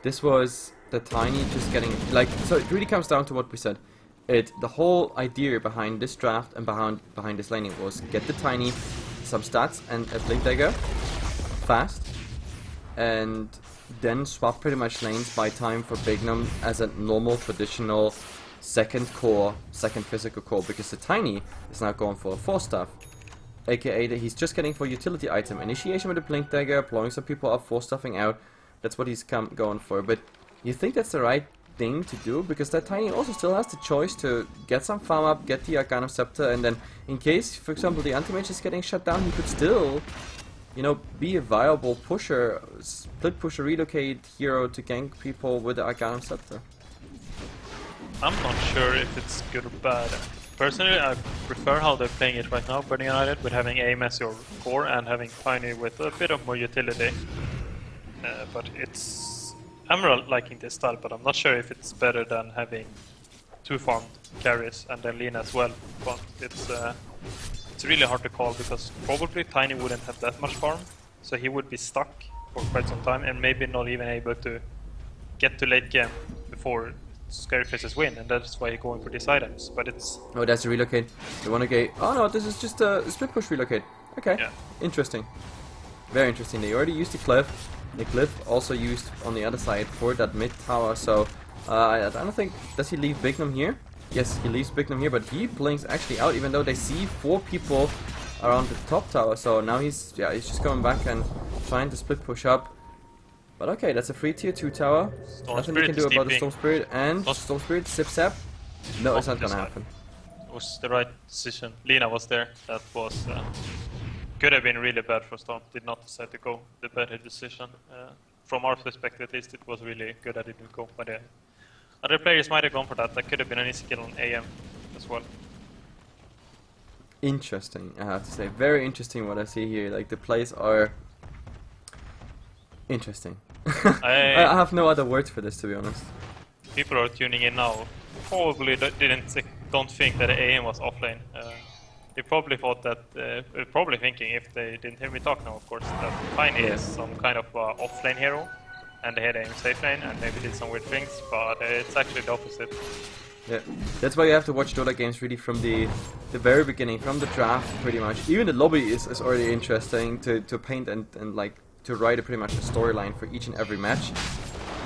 this was the Tiny just getting, like, so it really comes down to what we said. The whole idea behind this draft and behind this laning was get the Tiny some stats and a Blink Dagger fast, and then swap pretty much lanes by time for Bignum as a normal traditional second physical core, because the Tiny is now going for a 4-staff. AKA that he's just getting for utility item. Initiation with a Blink Dagger, blowing some people up, 4-staffing out. That's what he's going for. But you think that's the right thing to do? Because that Tiny also still has the choice to get some farm up, get the Arcanum Scepter, and then in case, for example, the Anti-Mage is getting shut down, he could still, you know, be a viable pusher, split pusher, relocate hero to gank people with the Arcanum Scepter. I'm not sure if it's good or bad. Personally, I prefer how they're playing it right now, Burning United, with having aim as your core and having Tiny with a bit of more utility. But I'm liking this style, but I'm not sure if it's better than having 2 farmed carries and then Lina as well. But it's really hard to call, because probably Tiny wouldn't have that much farm, so he would be stuck for quite some time and maybe not even able to get to late game before Scary Faces win, and that's why you're going for these items. But it's... Oh, that's a relocate. You want to get... Oh no, this is just a split push relocate. Okay, yeah. Interesting. Very interesting. They already used the Cliff. The Cliff also used on the other side for that mid tower, so I don't think... Does he leave Bignum here? Yes, he leaves Bignum here, but he blinks actually out, even though they see 4 people around the top tower. So now he's just going back and trying to split push up. But okay, that's a free tier 2 tower. Nothing we can do about the Storm Spirit, and Storm Spirit, Sip Sap. No, it's not gonna happen. It was the right decision. Lina was there. That was could have been really bad for Storm. Did not decide to go. The better decision. From our perspective, at least, it was really good that it didn't go. But other players might have gone for that. That could have been an easy kill on AM as well. Interesting, I have to say. Very interesting what I see here. Like, the plays are interesting. I have no other words for this, to be honest. People are tuning in now. Probably don't think that the AM was offlane. They probably thought that, probably thinking, if they didn't hear me talk now, of course, that Tiny is some kind of offlane hero, and they had aim safe lane and maybe did some weird things, but it's actually the opposite. Yeah, that's why you have to watch Dota games really from the very beginning, from the draft, pretty much. Even the lobby is already interesting to paint and like to write pretty much a storyline for each and every match.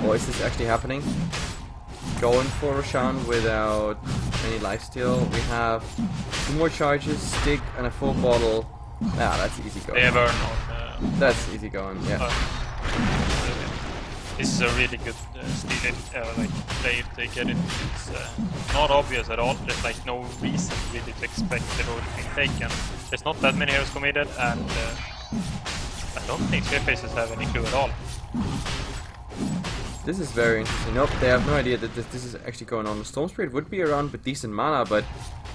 Or is this actually happening? Going for Roshan without any lifesteal. We have 2 more charges, stick, and a full bottle. Ah, that's easy going. They burn That's easy going, yeah. This is a really good steal like play if they get it. It's not obvious at all. There's like no reason really to expect the road being taken. There's not that many heroes committed, and I don't think Squarefaces have any clue at all. This is very interesting. Nope, they have no idea that this is actually going on. The Storm Spirit would be around with decent mana, but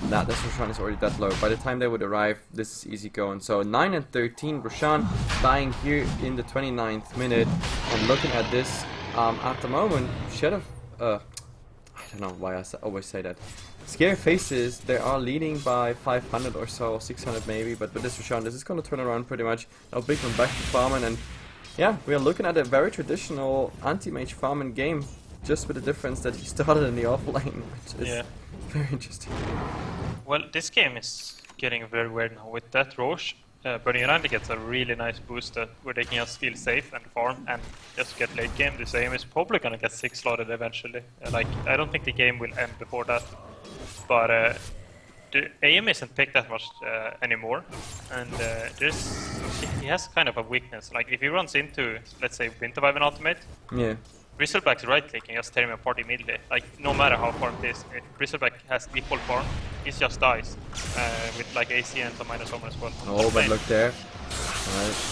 nah, this Roshan is already that low. By the time they would arrive, this is easy going. So 9 and 13, Roshan dying here in the 29th minute. And looking at this, at the moment, should have, I don't know why I always say that. Scare Faces, they are leading by 500 or so, 600 maybe, but with this Roshan, this is going to turn around pretty much. Now big one back to farming, and yeah, we are looking at a very traditional anti-mage farming game, just with the difference that he started in the offlane, which is very interesting. Well, this game is getting very weird now. With that Roche, Burning United gets a really nice boost where they can just feel safe and farm and just get late game. This aim is probably gonna get 6 slotted eventually. Like, I don't think the game will end before that, but the aim isn't picked that much anymore, and he has kind of a weakness. Like, if he runs into, let's say, Wintervibe and Ultimate, Bristleback's right click and just tear him apart immediately. Like, no matter how farmed it is, if Bristleback has equal farm, he just dies with like AC and some minus armor as well. Oh, but look there.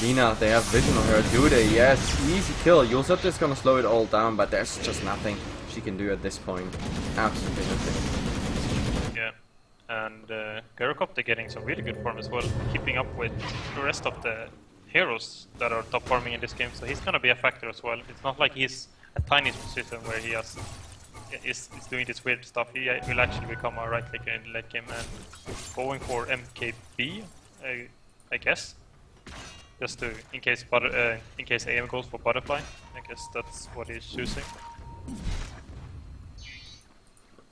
Lina, they have vision on her, do they? Yes, easy kill. Yulsep is gonna slow it all down, but there's just nothing she can do at this point. Absolutely nothing. Yeah. And Gyrocopter getting some really good form as well, keeping up with the rest of the heroes that are top farming in this game, so he's gonna be a factor as well. It's not like he's a tiny position where he is doing this weird stuff. He will actually become a right clicker in the late game and going for MKB, I guess, just to in case AM goes for Butterfly. I guess that's what he's choosing.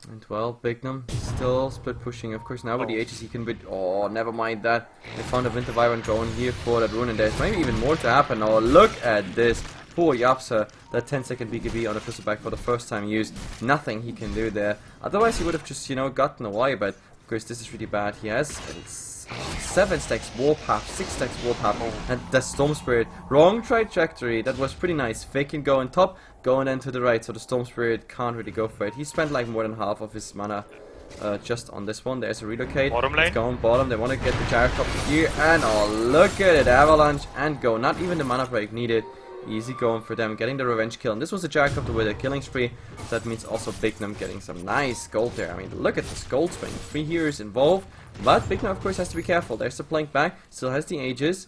And well, Bignum still split pushing. Of course, now with the Aegis he can bid. Oh, never mind that. They found a Winter Vibrant going here for that rune, and there's maybe even more to happen. Oh, look at this. Poor Yapsa. That 10-second BKB on the Bristleback for the first time used. Nothing he can do there. Otherwise, he would have just, you know, gotten away. But of course, this is really bad. He has 7 stacks Warpath, 6 stacks Warpath, and the Storm Spirit. Wrong trajectory. That was pretty nice. Fake can go on top, going then to the right, so the Storm Spirit can't really go for it. He spent like more than half of his mana just on this one. There's a relocate. Bottom lane. It's going bottom. They want to get the Gyrocopter here, and oh, look at it. Avalanche and go. Not even the mana break needed. Easy going for them, getting the revenge kill. And this was a Gyrocopter with a killing spree. So that means also Bignum getting some nice gold there. I mean, look at this gold swing. 3 heroes involved. But Bignum, of course, has to be careful. There's the plank back. Still has the Aegis.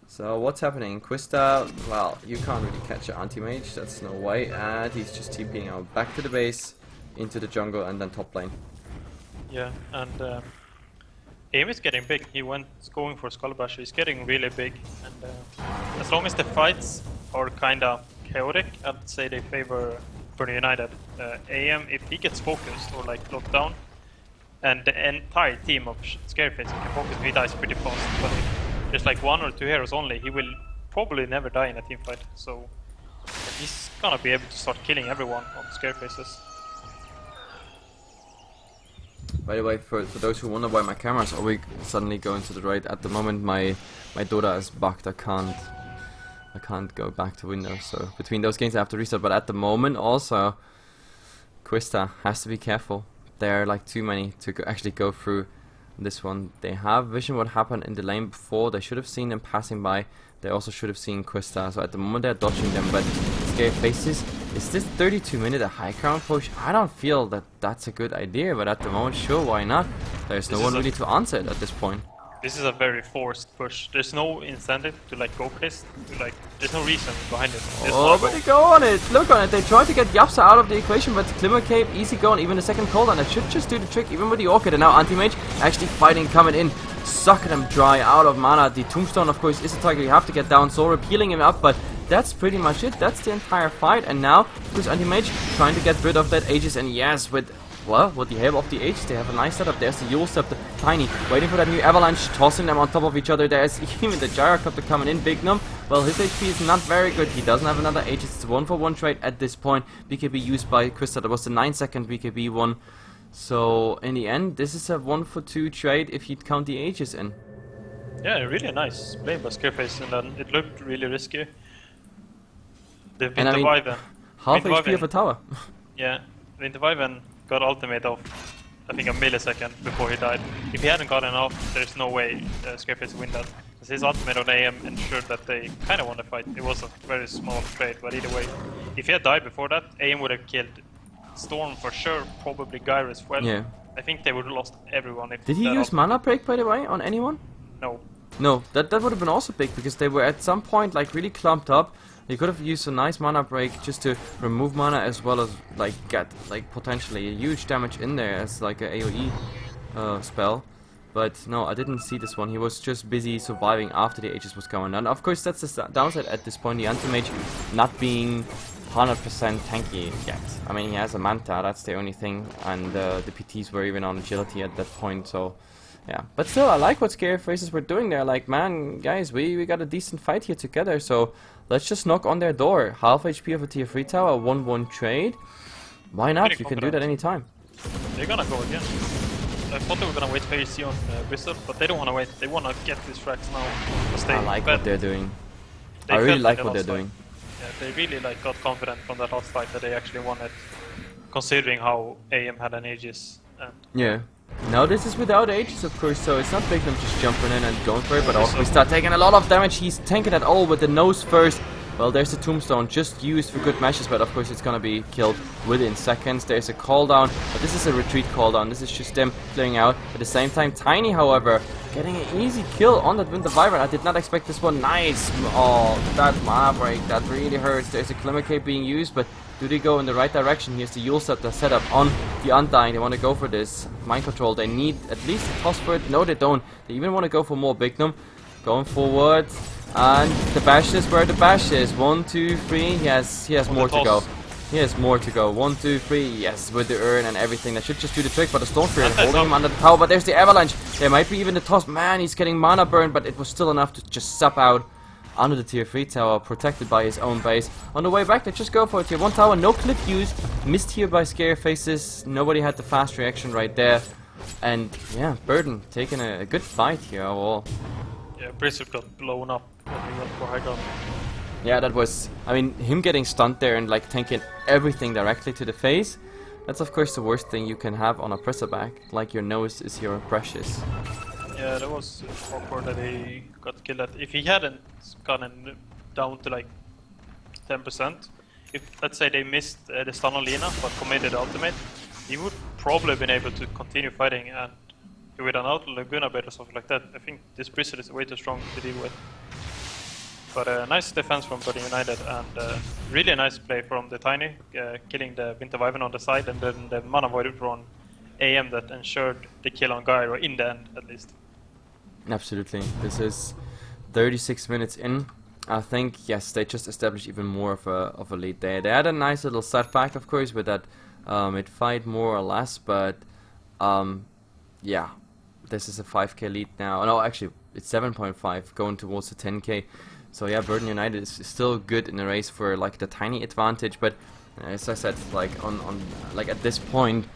So what's happening? Quista, well, you can't really catch an anti-mage. That's no way. And he's just TPing out back to the base, into the jungle, and then top lane. Yeah, and aim is getting big. He went going for Skull Basher. He's getting really big. And as long as the fights are kinda chaotic, I'd say they favor Burning United. AM, if he gets focused or like locked down, and the entire team of Scareface can focus, he dies pretty fast. But if there's like 1 or 2 heroes only, he will probably never die in a team fight. So he's gonna be able to start killing everyone on Scarefaces. By the way, for those who wonder why my camera's always suddenly going to the right, at the moment my Dota is bugged. I can't go back to Windows, so between those games I have to restart. But at the moment also, Quista has to be careful. There are like too many to actually go through this one. They have vision what happened in the lane before. They should have seen them passing by. They also should have seen Quista. So at the moment they're dodging them, but Scare Faces. Is this 32-minute a high ground push? I don't feel that that's a good idea, but at the moment, sure, why not? There's no one really to answer it at this point. This is a very forced push. There's no incentive to like go for this. Like, there's no reason behind it. Oh, but they go on it. Look on it. They try to get Yapsa out of the equation, but Glimmer Cape, easy going. Even the second cooldown, that should just do the trick. Even with the Orchid, and now Anti-Mage actually fighting, coming in, sucking them dry out of mana. The Tombstone, of course, is a target you have to get down. Sora peeling him up, but that's pretty much it. That's the entire fight. And now, of course, Anti-Mage trying to get rid of that Aegis, and yes, with the help of the Aegis, they have a nice setup. There's the Yulsep, the Tiny, waiting for that new Avalanche, tossing them on top of each other. There's even the Gyrocopter coming in, Bignum. Well, his HP is not very good. He doesn't have another Aegis. It's a 1-for-1 trade at this point. BKB used by Quista. That was the 9-second BKB one. So, in the end, this is a 1-for-2 trade if you'd count the Aegis in. Yeah, really nice play by Scareface, and then it looked really risky. The And I mean, Winterwyvern. half HP of a tower. Yeah, Winterwyvern got ultimate of, I think, a millisecond before he died. If he hadn't gotten off, there's no way Scareface would win that. Because his ultimate on AM ensured that they kind of won the fight. It was a very small trade, but either way, if he had died before that, AM would have killed Storm for sure, probably Gyre as well. Yeah. I think they would have lost everyone if Did he that use mana break, by the way, on anyone? No. No, that would have been also big because they were at some point like really clumped up. He could have used a nice mana break just to remove mana as well as like get like potentially a huge damage in there as like a AoE spell. But no, I didn't see this one. He was just busy surviving after the Aegis was going on. Of course, that's the downside at this point. The Anti-Mage not being 100% tanky yet. I mean, he has a Manta, that's the only thing. And the PTs were even on agility at that point, so... Yeah, but still, I like what Scare Faces were doing there. Like, man, guys, we got a decent fight here together, so let's just knock on their door. Half HP of a tier 3 tower, 1-1 trade. Why not? You can do that anytime. They're gonna go again. I thought they were gonna wait for AC on Wizard, but they don't wanna wait. They wanna get these tracks now. I like what they're doing. I really like what they're doing. Yeah, they really like got confident from that last fight that they actually won it, considering how AM had an Aegis. And yeah. Now this is without Aegis, of course, so it's not big them just jumping in and going for it, but also we start taking a lot of damage. He's tanking it all with the nose first. Well, there's the tombstone just used for good meshes, but of course it's gonna be killed within seconds. There's a cooldown, but this is a retreat cooldown. This is just them clearing out. At the same time, Tiny, however, getting an easy kill on that Winterwyvern. I did not expect this one. Nice! Oh, that mana break, that really hurts. There's a Glimmer Cape being used, but do they go in the right direction? Here's the Yule Scepter set up on the Undying. They want to go for this mind control. They need at least a toss for it. No, they don't. They even want to go for more Bignum. Going forward. And the bash is where the bash is. 1, 2, 3. He has more to go. He has more to go. 1, 2, 3. Yes, with the urn and everything. That should just do the trick. But the Storm Spirit holding him under the tower. But there's the avalanche. There might be even the toss. Man, he's getting mana burn. But it was still enough to just sup out under the tier 3 tower, protected by his own base. On the way back, they just go for a tier 1 tower. No clip used. Missed here by Scare Faces. Nobody had the fast reaction right there. And yeah, Burden taking a good fight here overall. Yeah, Blizzard got blown up when he went for high ground. Yeah, that was... I mean, him getting stunned there and like tanking everything directly to the face. That's of course the worst thing you can have on a presser back. Like your nose is your precious. Yeah, that was awkward that he got killed. If he hadn't gotten down to like 10%, if let's say they missed the stun on Lina but committed the ultimate, he would probably been able to continue fighting, and with an out Laguna bait or something like that, I think this Blizzard is way too strong to deal with. But nice defense from Burden United, and really nice play from the Tiny, killing the Winterwyvern on the side, and then the Mana Void on AM that ensured the kill on Gyro in the end, at least. Absolutely. This is 36 minutes in. I think, yes, they just established even more of a lead there. They had a nice little setback, of course, with that mid-fight more or less, but yeah, this is a 5k lead now. No, actually, it's 7.5 going towards the 10k. So yeah, Burden United is still good in the race for like the Tiny advantage, but as I said, like on like at this point,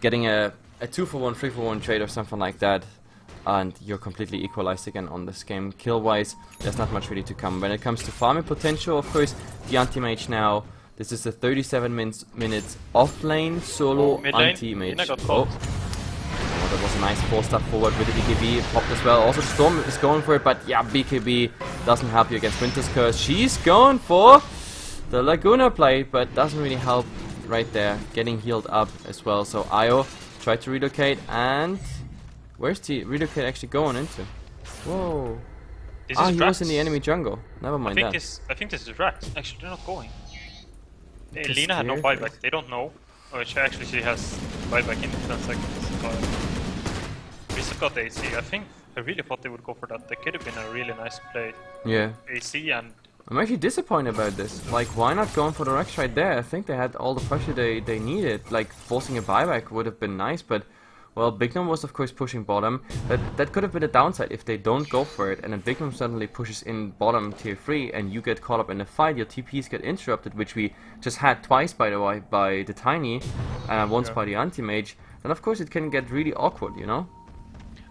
getting a 2-for-1, 3-for-1 trade or something like that, and you're completely equalized again on this game. Kill-wise, there's not much really to come. When it comes to farming potential, of course, the anti-mage now, this is the 37 minutes off-lane solo anti-mage. Oh, that was a nice 4-step forward with the BKB, popped as well. Also, the Storm is going for it, but yeah, BKB doesn't help you against Winter's Curse. She's going for the Laguna play, but doesn't really help right there. Getting healed up as well. So Io tried to relocate, and where's the relocate actually going into? Whoa. He was in the enemy jungle. Never mind I think this is Rax. Actually, they're not going. Lina had no buyback. They don't know. Oh, actually, she has buyback in 10 seconds. Blizzard got AC. I really thought they would go for that. That could have been a really nice play. Yeah. AC, and I'm actually disappointed about this. Like, why not going for the Rex right there? I think they had all the pressure they needed. Like, forcing a buyback would have been nice, but well, Bignum was of course pushing bottom. That could have been a downside if they don't go for it, and then Bignum suddenly pushes in bottom tier 3, and you get caught up in a fight. Your TPs get interrupted, which we just had twice, by the way, by the Tiny, and once by the anti-mage. Then of course it can get really awkward, you know.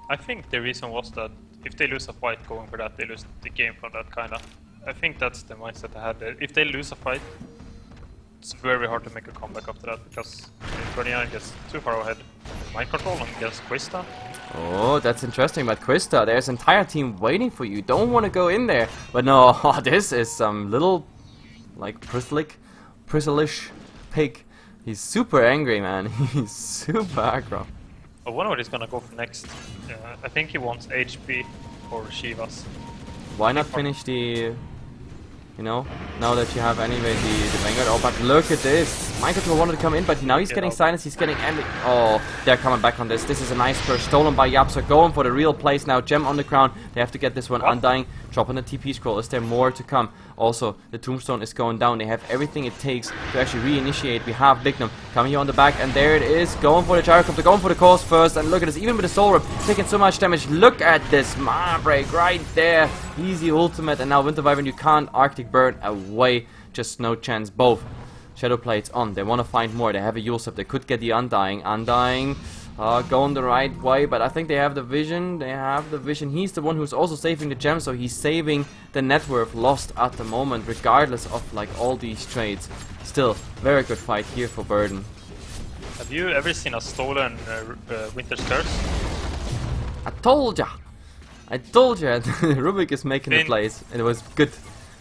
I think the reason was that if they lose a fight going for that, they lose the game from that kinda. I think that's the mindset I had there. If they lose a fight, it's very hard to make a comeback after that because 29 gets too far ahead. Mind control against Quista. Oh, that's interesting, but Krista, there's an entire team waiting for you. Don't want to go in there. But no, this is some little, like, prisslish pig. He's super angry, man. He's super aggro. I wonder what he's gonna go for next. I think he wants HP or Shivas. Why not finish the... You know, now that you have anyway the Vanguard. Oh, but look at this. Mind Control wanted to come in, but now he's getting silenced. He's getting ended. Oh, they're coming back on this. This is a nice curse stolen by Yapsa. Going for the real plays now. Gem on the crown. They have to get this one. Undying. Dropping the TP scroll. Is there more to come? Also, the tombstone is going down. They have everything it takes to actually reinitiate. We have Bignum coming here on the back, and there it is. Going for the gyrocopter. Going for the cause first. And look at this. Even with the soul rip, taking so much damage. Look at this mana break right there. Easy ultimate, and now Winter Wyvern, you can't Arctic Burn away. Just no chance. Both Shadow Plates on. They want to find more. They have a Yulsep. They could get the Undying. Undying going the right way, but I think they have the vision. They have the vision. He's the one who's also saving the gem, so he's saving the net worth lost at the moment, regardless of like all these trades. Still, very good fight here for Burden. Have you ever seen a stolen Winter's Curse? I told ya! I told you Rubik is making the plays. It was good.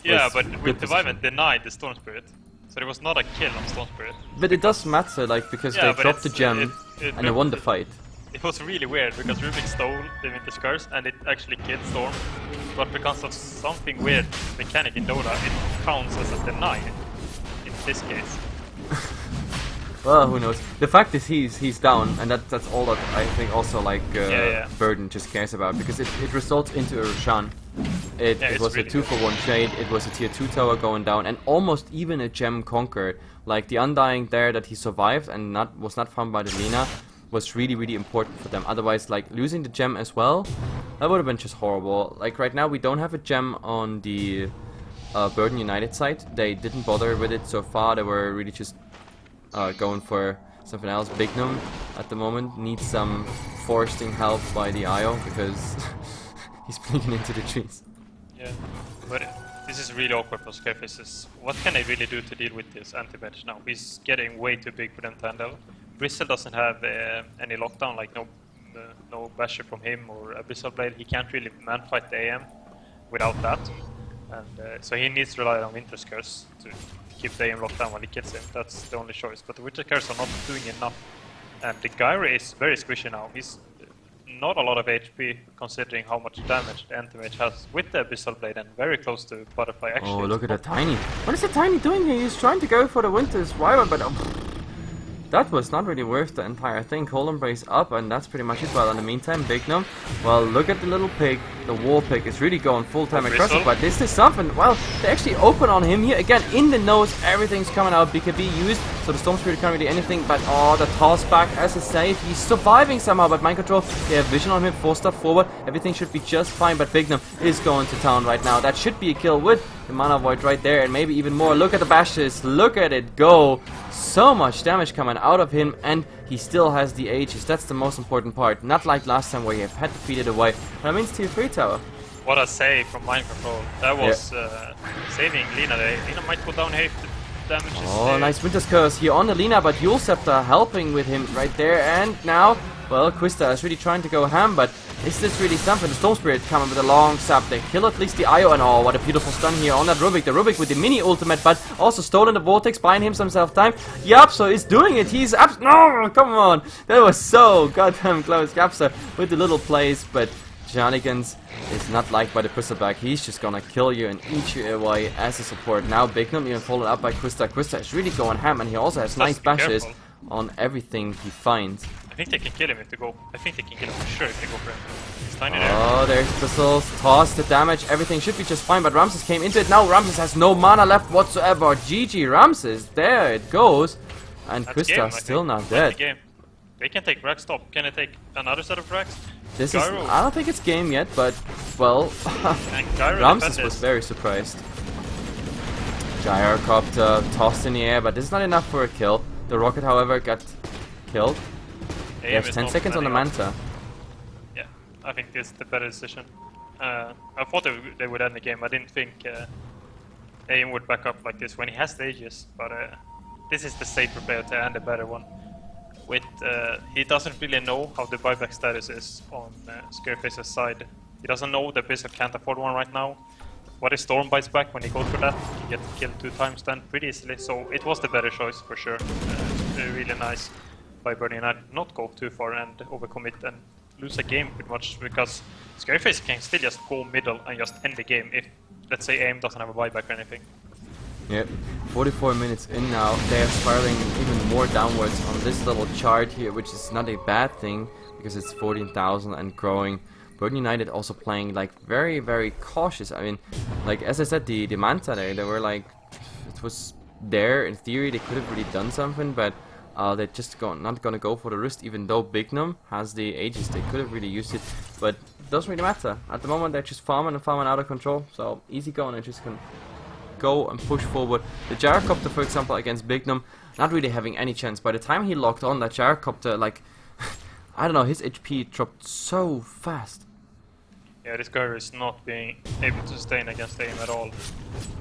Yeah, but with the Wyvern denied the Storm Spirit. So there was not a kill on Storm Spirit. But it does matter, like, because they dropped the gem and they won the fight. It was really weird because Rubik stole the Winter's Curse and it actually killed Storm. But because of something weird mechanic in Dota, it counts as a deny in this case. Well, who knows? The fact is he's down, and that's all that I think also like Burden just cares about, because it results into a Roshan. It was really a 2-for-1 trade. It was a tier 2 tower going down, and almost even a gem conquered. Like the Undying there that he survived and was not found by the Lina was really important for them. Otherwise, like losing the gem as well, that would have been just horrible. Like right now we don't have a gem on the Burden United side. They didn't bother with it so far. They were really just going for something else. Bignum at the moment needs some foresting help by the IO because he's bleeding into the trees. Yeah, but this is really awkward for Scarefaces. What can they really do to deal with this anti-match now? He's getting way too big for them to handle. Bristle doesn't have any lockdown, like no basher from him or Abyssal Blade. He can't really man-fight the AM without that. And so he needs to rely on Winter's Curse to keep the AM locked down while he kills him. That's the only choice. But the Winter's Curse are not doing enough. And the Gyre is very squishy now. He's not a lot of HP considering how much damage the anti-mage has with the Abyssal Blade, and very close to Butterfly actually. Oh, look at the Tiny. What is the Tiny doing here? He's trying to go for the Winter's Wyvern, but that was not really worth the entire thing. Cold Embrace up, and that's pretty much it. Well, in the meantime, Bignum, well, look at the little pig. The War Pig is really going full-time aggressive, but this is something. Well, they actually open on him here. Again, in the nose, everything's coming out. BKB used, so the Storm Spirit can't really do anything, but the toss back as a save. He's surviving somehow, but Mind Control, they have vision on him, 4-step forward. Everything should be just fine, but Bignum is going to town right now. That should be a kill with the Mana Void right there, and maybe even more. Look at the bashes. Look at it go. So much damage coming out of him, and he still has the Aegis. That's the most important part. Not like last time where you have had to feed it away. That means tier 3 tower. What a save from Mind Control. That was saving Lina. Lina might go down half the damage. Oh, nice Winter's Curse here on the Lina, but Yule Scepter helping with him right there. And now, well, Quista is really trying to go ham, but is this really something? The Storm Spirit coming with a long sap. They kill at least the IO, and oh, what a beautiful stun here on that Rubik. The Rubik with the mini ultimate, but also stolen the Vortex, buying himself time. Yapsa is doing it. He's no, come on. That was so goddamn close. Yapsa with the little plays, but Shenanigans is not liked by the Bristleback. He's just gonna kill you and eat you away as a support. Now Bignum even followed up by Quista. Quista is really going ham, and he also has nice bashes on everything he finds. I think they can kill him if they go. I think they can kill him for sure if they go for him. He's tiny there. Oh, there's Bristles. Toss the damage. Everything should be just fine, but Ramses came into it. Now Ramses has no mana left whatsoever. GG Ramses. There it goes. And Quista still not dead. They can take Rack stop. Can they take another set of Racks? This is, I don't think it's game yet, but, well, Ramses was very surprised. Gyrocopter tossed in the air, but this is not enough for a kill. The rocket, however, got killed. He has 10 seconds on the Manta. Yeah, I think this is the better decision. I thought they would end the game. I didn't think AM would back up like this when he has the Aegis, but this is the safer player to and the better one. With he doesn't really know how the buyback status is on Scareface's side. He doesn't know that Blizzard can't afford one right now. What if Storm bites back when he goes for that? He gets killed 2 times then pretty easily, so it was the better choice for sure. Really nice by Burning United not go too far and overcommit and lose a game pretty much, because Scareface can still just go middle and just end the game if, let's say, AIM doesn't have a buyback or anything. Yep, 44 minutes in now, they are spiraling even more downwards on this little chart here, which is not a bad thing, because it's 14,000 and growing. Burden United also playing like very, very cautious. I mean, like as I said, the Manta they were like, it was there in theory, they could have really done something, but they're just not gonna go for the risk, even though Bignum has the Aegis. They could have really used it, but it doesn't really matter. At the moment, they're just farming and farming out of control, so easy going and just can go and push forward. The Gyrocopter, for example, against Bignum, not really having any chance. By the time he locked on that Gyrocopter, like, I don't know, his HP dropped so fast. Yeah, this guy is not being able to sustain against AIM at all.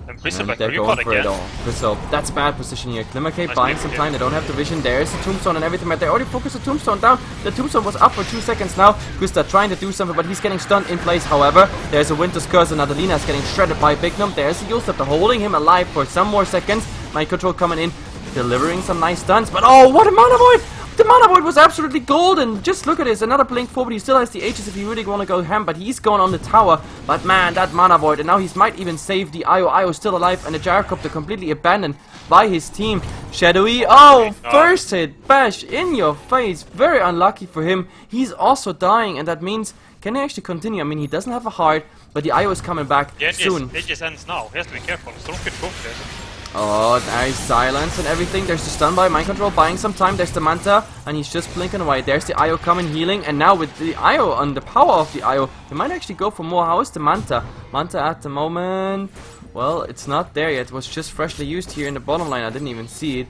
And they're going for it all. So that's bad position here. Glimmercape Nice buying some time, they don't have the vision. There's the Tombstone and everything, but they already focused the Tombstone down. The Tombstone was up for 2 seconds now. Gusta trying to do something, but he's getting stunned in place. However, there's a Winter's Curse and Adelina is getting shredded by Bignum. There's the Yulstep holding him alive for some more seconds. Mind Control coming in, delivering some nice stuns, but oh, what a Mana Void! The Mana Void was absolutely golden. Just look at this, another blink forward. He still has the Aegis if you really want to go ham, but he's going on the tower. But man, that Mana Void, and now he might even save the IO. IO still alive, and the Gyrocopter completely abandoned by his team. Shadowy, oh, first hit, bash in your face. Very unlucky for him. He's also dying, and that means, can he actually continue? I mean, he doesn't have a heart, but the IO is coming back soon. Aegis ends now. He has to be careful. Storm could go for this. Oh, nice silence and everything. There's the stun by Mind Control buying some time. There's the Manta, and he's just blinking away. There's the IO coming healing, and now with the IO and the power of the IO, they might actually go for more. How is the Manta? Manta at the moment, well, it's not there yet. It was just freshly used here in the bottom line. I didn't even see it.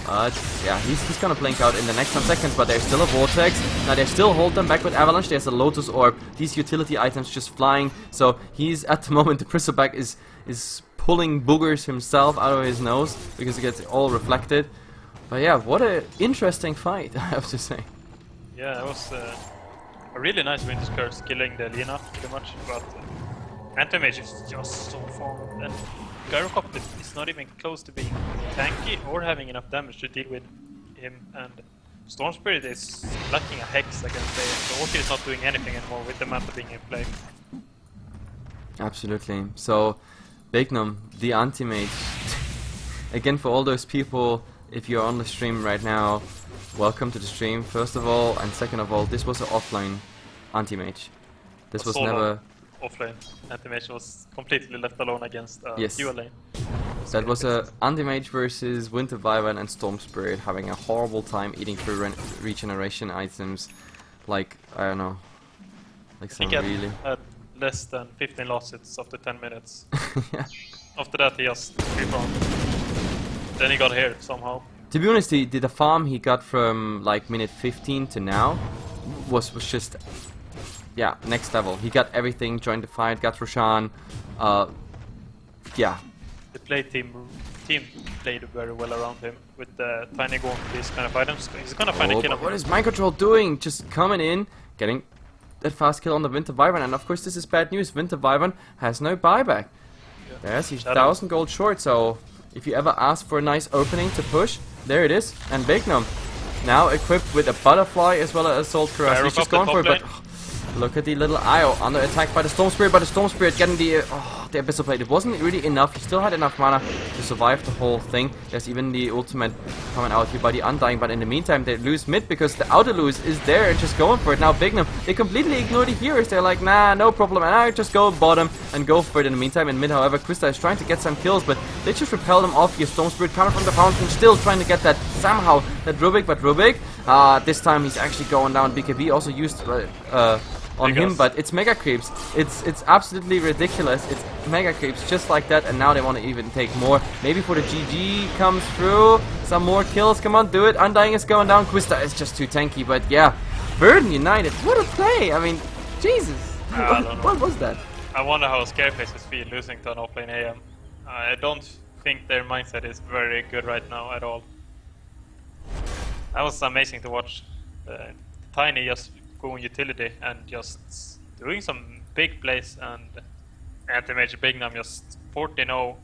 Yeah, he's gonna blink out in the next 10 seconds, but there's still a Vortex. Now they still hold them back with Avalanche. There's a Lotus Orb. These utility items just flying. So he's, at the moment, the Bristleback is pulling boogers himself out of his nose because it gets all reflected. But yeah, what an interesting fight, I have to say. Yeah, it was a really nice Winter's Curse killing the Lina pretty much, but Anti-Mage is just so far, and Gyrocopter is not even close to being tanky or having enough damage to deal with him, and Storm Spirit is lacking a Hex against him. The Orchid is not doing anything anymore with the Manta being in play. Absolutely. So Bignum, the anti-mage. Again, for all those people, if you're on the stream right now, welcome to the stream, first of all, and second of all, this was an offline anti-mage. This was never... Offlane. Anti-mage was completely left alone against dual lane. That was a anti-mage versus Winter Wyvern and Storm Spirit having a horrible time eating through regeneration items. Like, I don't know. Like some really... less than 15 losses after 10 minutes. Yeah. After that he just free-farmed. Then he got here somehow. To be honest, the farm he got from like minute 15 to now was just, yeah, next level. He got everything, joined the fight, got Roshan, yeah. The play team played very well around him with the Tiny going for these kind of items. He's gonna find a kill. What is Mind Control doing? Just coming in, getting that fast kill on the Winter Wyvern, and of course this is bad news. Winter Wyvern has no buyback. Yeah. There's he's 1,000 gold short, so if you ever ask for a nice opening to push, there it is. And Bignum, now equipped with a Butterfly as well as Assault Cuirass. He's just going for it, but look at the little IO under attack by the Storm Spirit, but the Storm Spirit getting the Abyssal Blade. It wasn't really enough. He still had enough mana to survive the whole thing. There's even the ultimate coming out here by the Undying, but in the meantime they lose mid because the outer lose is there and just going for it. Now Bignum, they completely ignore the heroes. They're like, nah, no problem, and I just go bottom and go for it in the meantime. In mid, however, Krista is trying to get some kills, but they just repel them off. Your Storm Spirit coming from the fountain, still trying to get that somehow, that Rubik, but Rubik, this time he's actually going down. BKB also used on him, but it's mega creeps. It's absolutely ridiculous. It's mega creeps just like that, and now they want to even take more. Maybe for the GG comes through. Some more kills. Come on, do it. Undying is going down. Quista is just too tanky, but yeah. Burden United, what a play! I mean, Jesus. What was that? I wonder how Scareface is feel losing to an offlane AM. I don't think their mindset is very good right now at all. That was amazing to watch. Tiny just going utility and just doing some big plays, and Anti-Major Bignam just 14-0,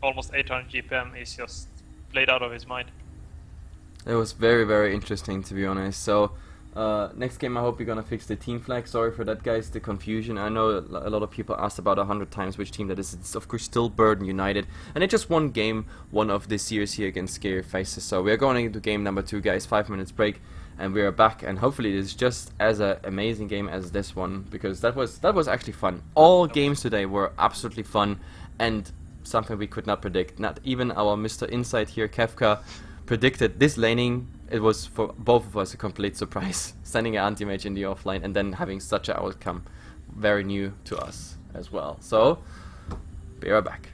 almost 800 GPM. He's just played out of his mind. It was very, very interesting, to be honest. So, next game I hope you're gonna fix the team flag. Sorry for that, guys, the confusion. I know a lot of people asked about 100 times which team that is. It's of course still Burden United, and it just won game 1 of this series here against Scary Faces. So we are going into game number 2, guys. 5 minutes break, and we are back. And hopefully it's just as an amazing game as this one, because that was actually fun. All games today were absolutely fun, and something we could not predict. Not even our Mr. Insight here, Kefka, predicted this laning. It was for both of us a complete surprise, sending an anti-mage in the offline and then having such an outcome. Very new to us as well. So, be right back.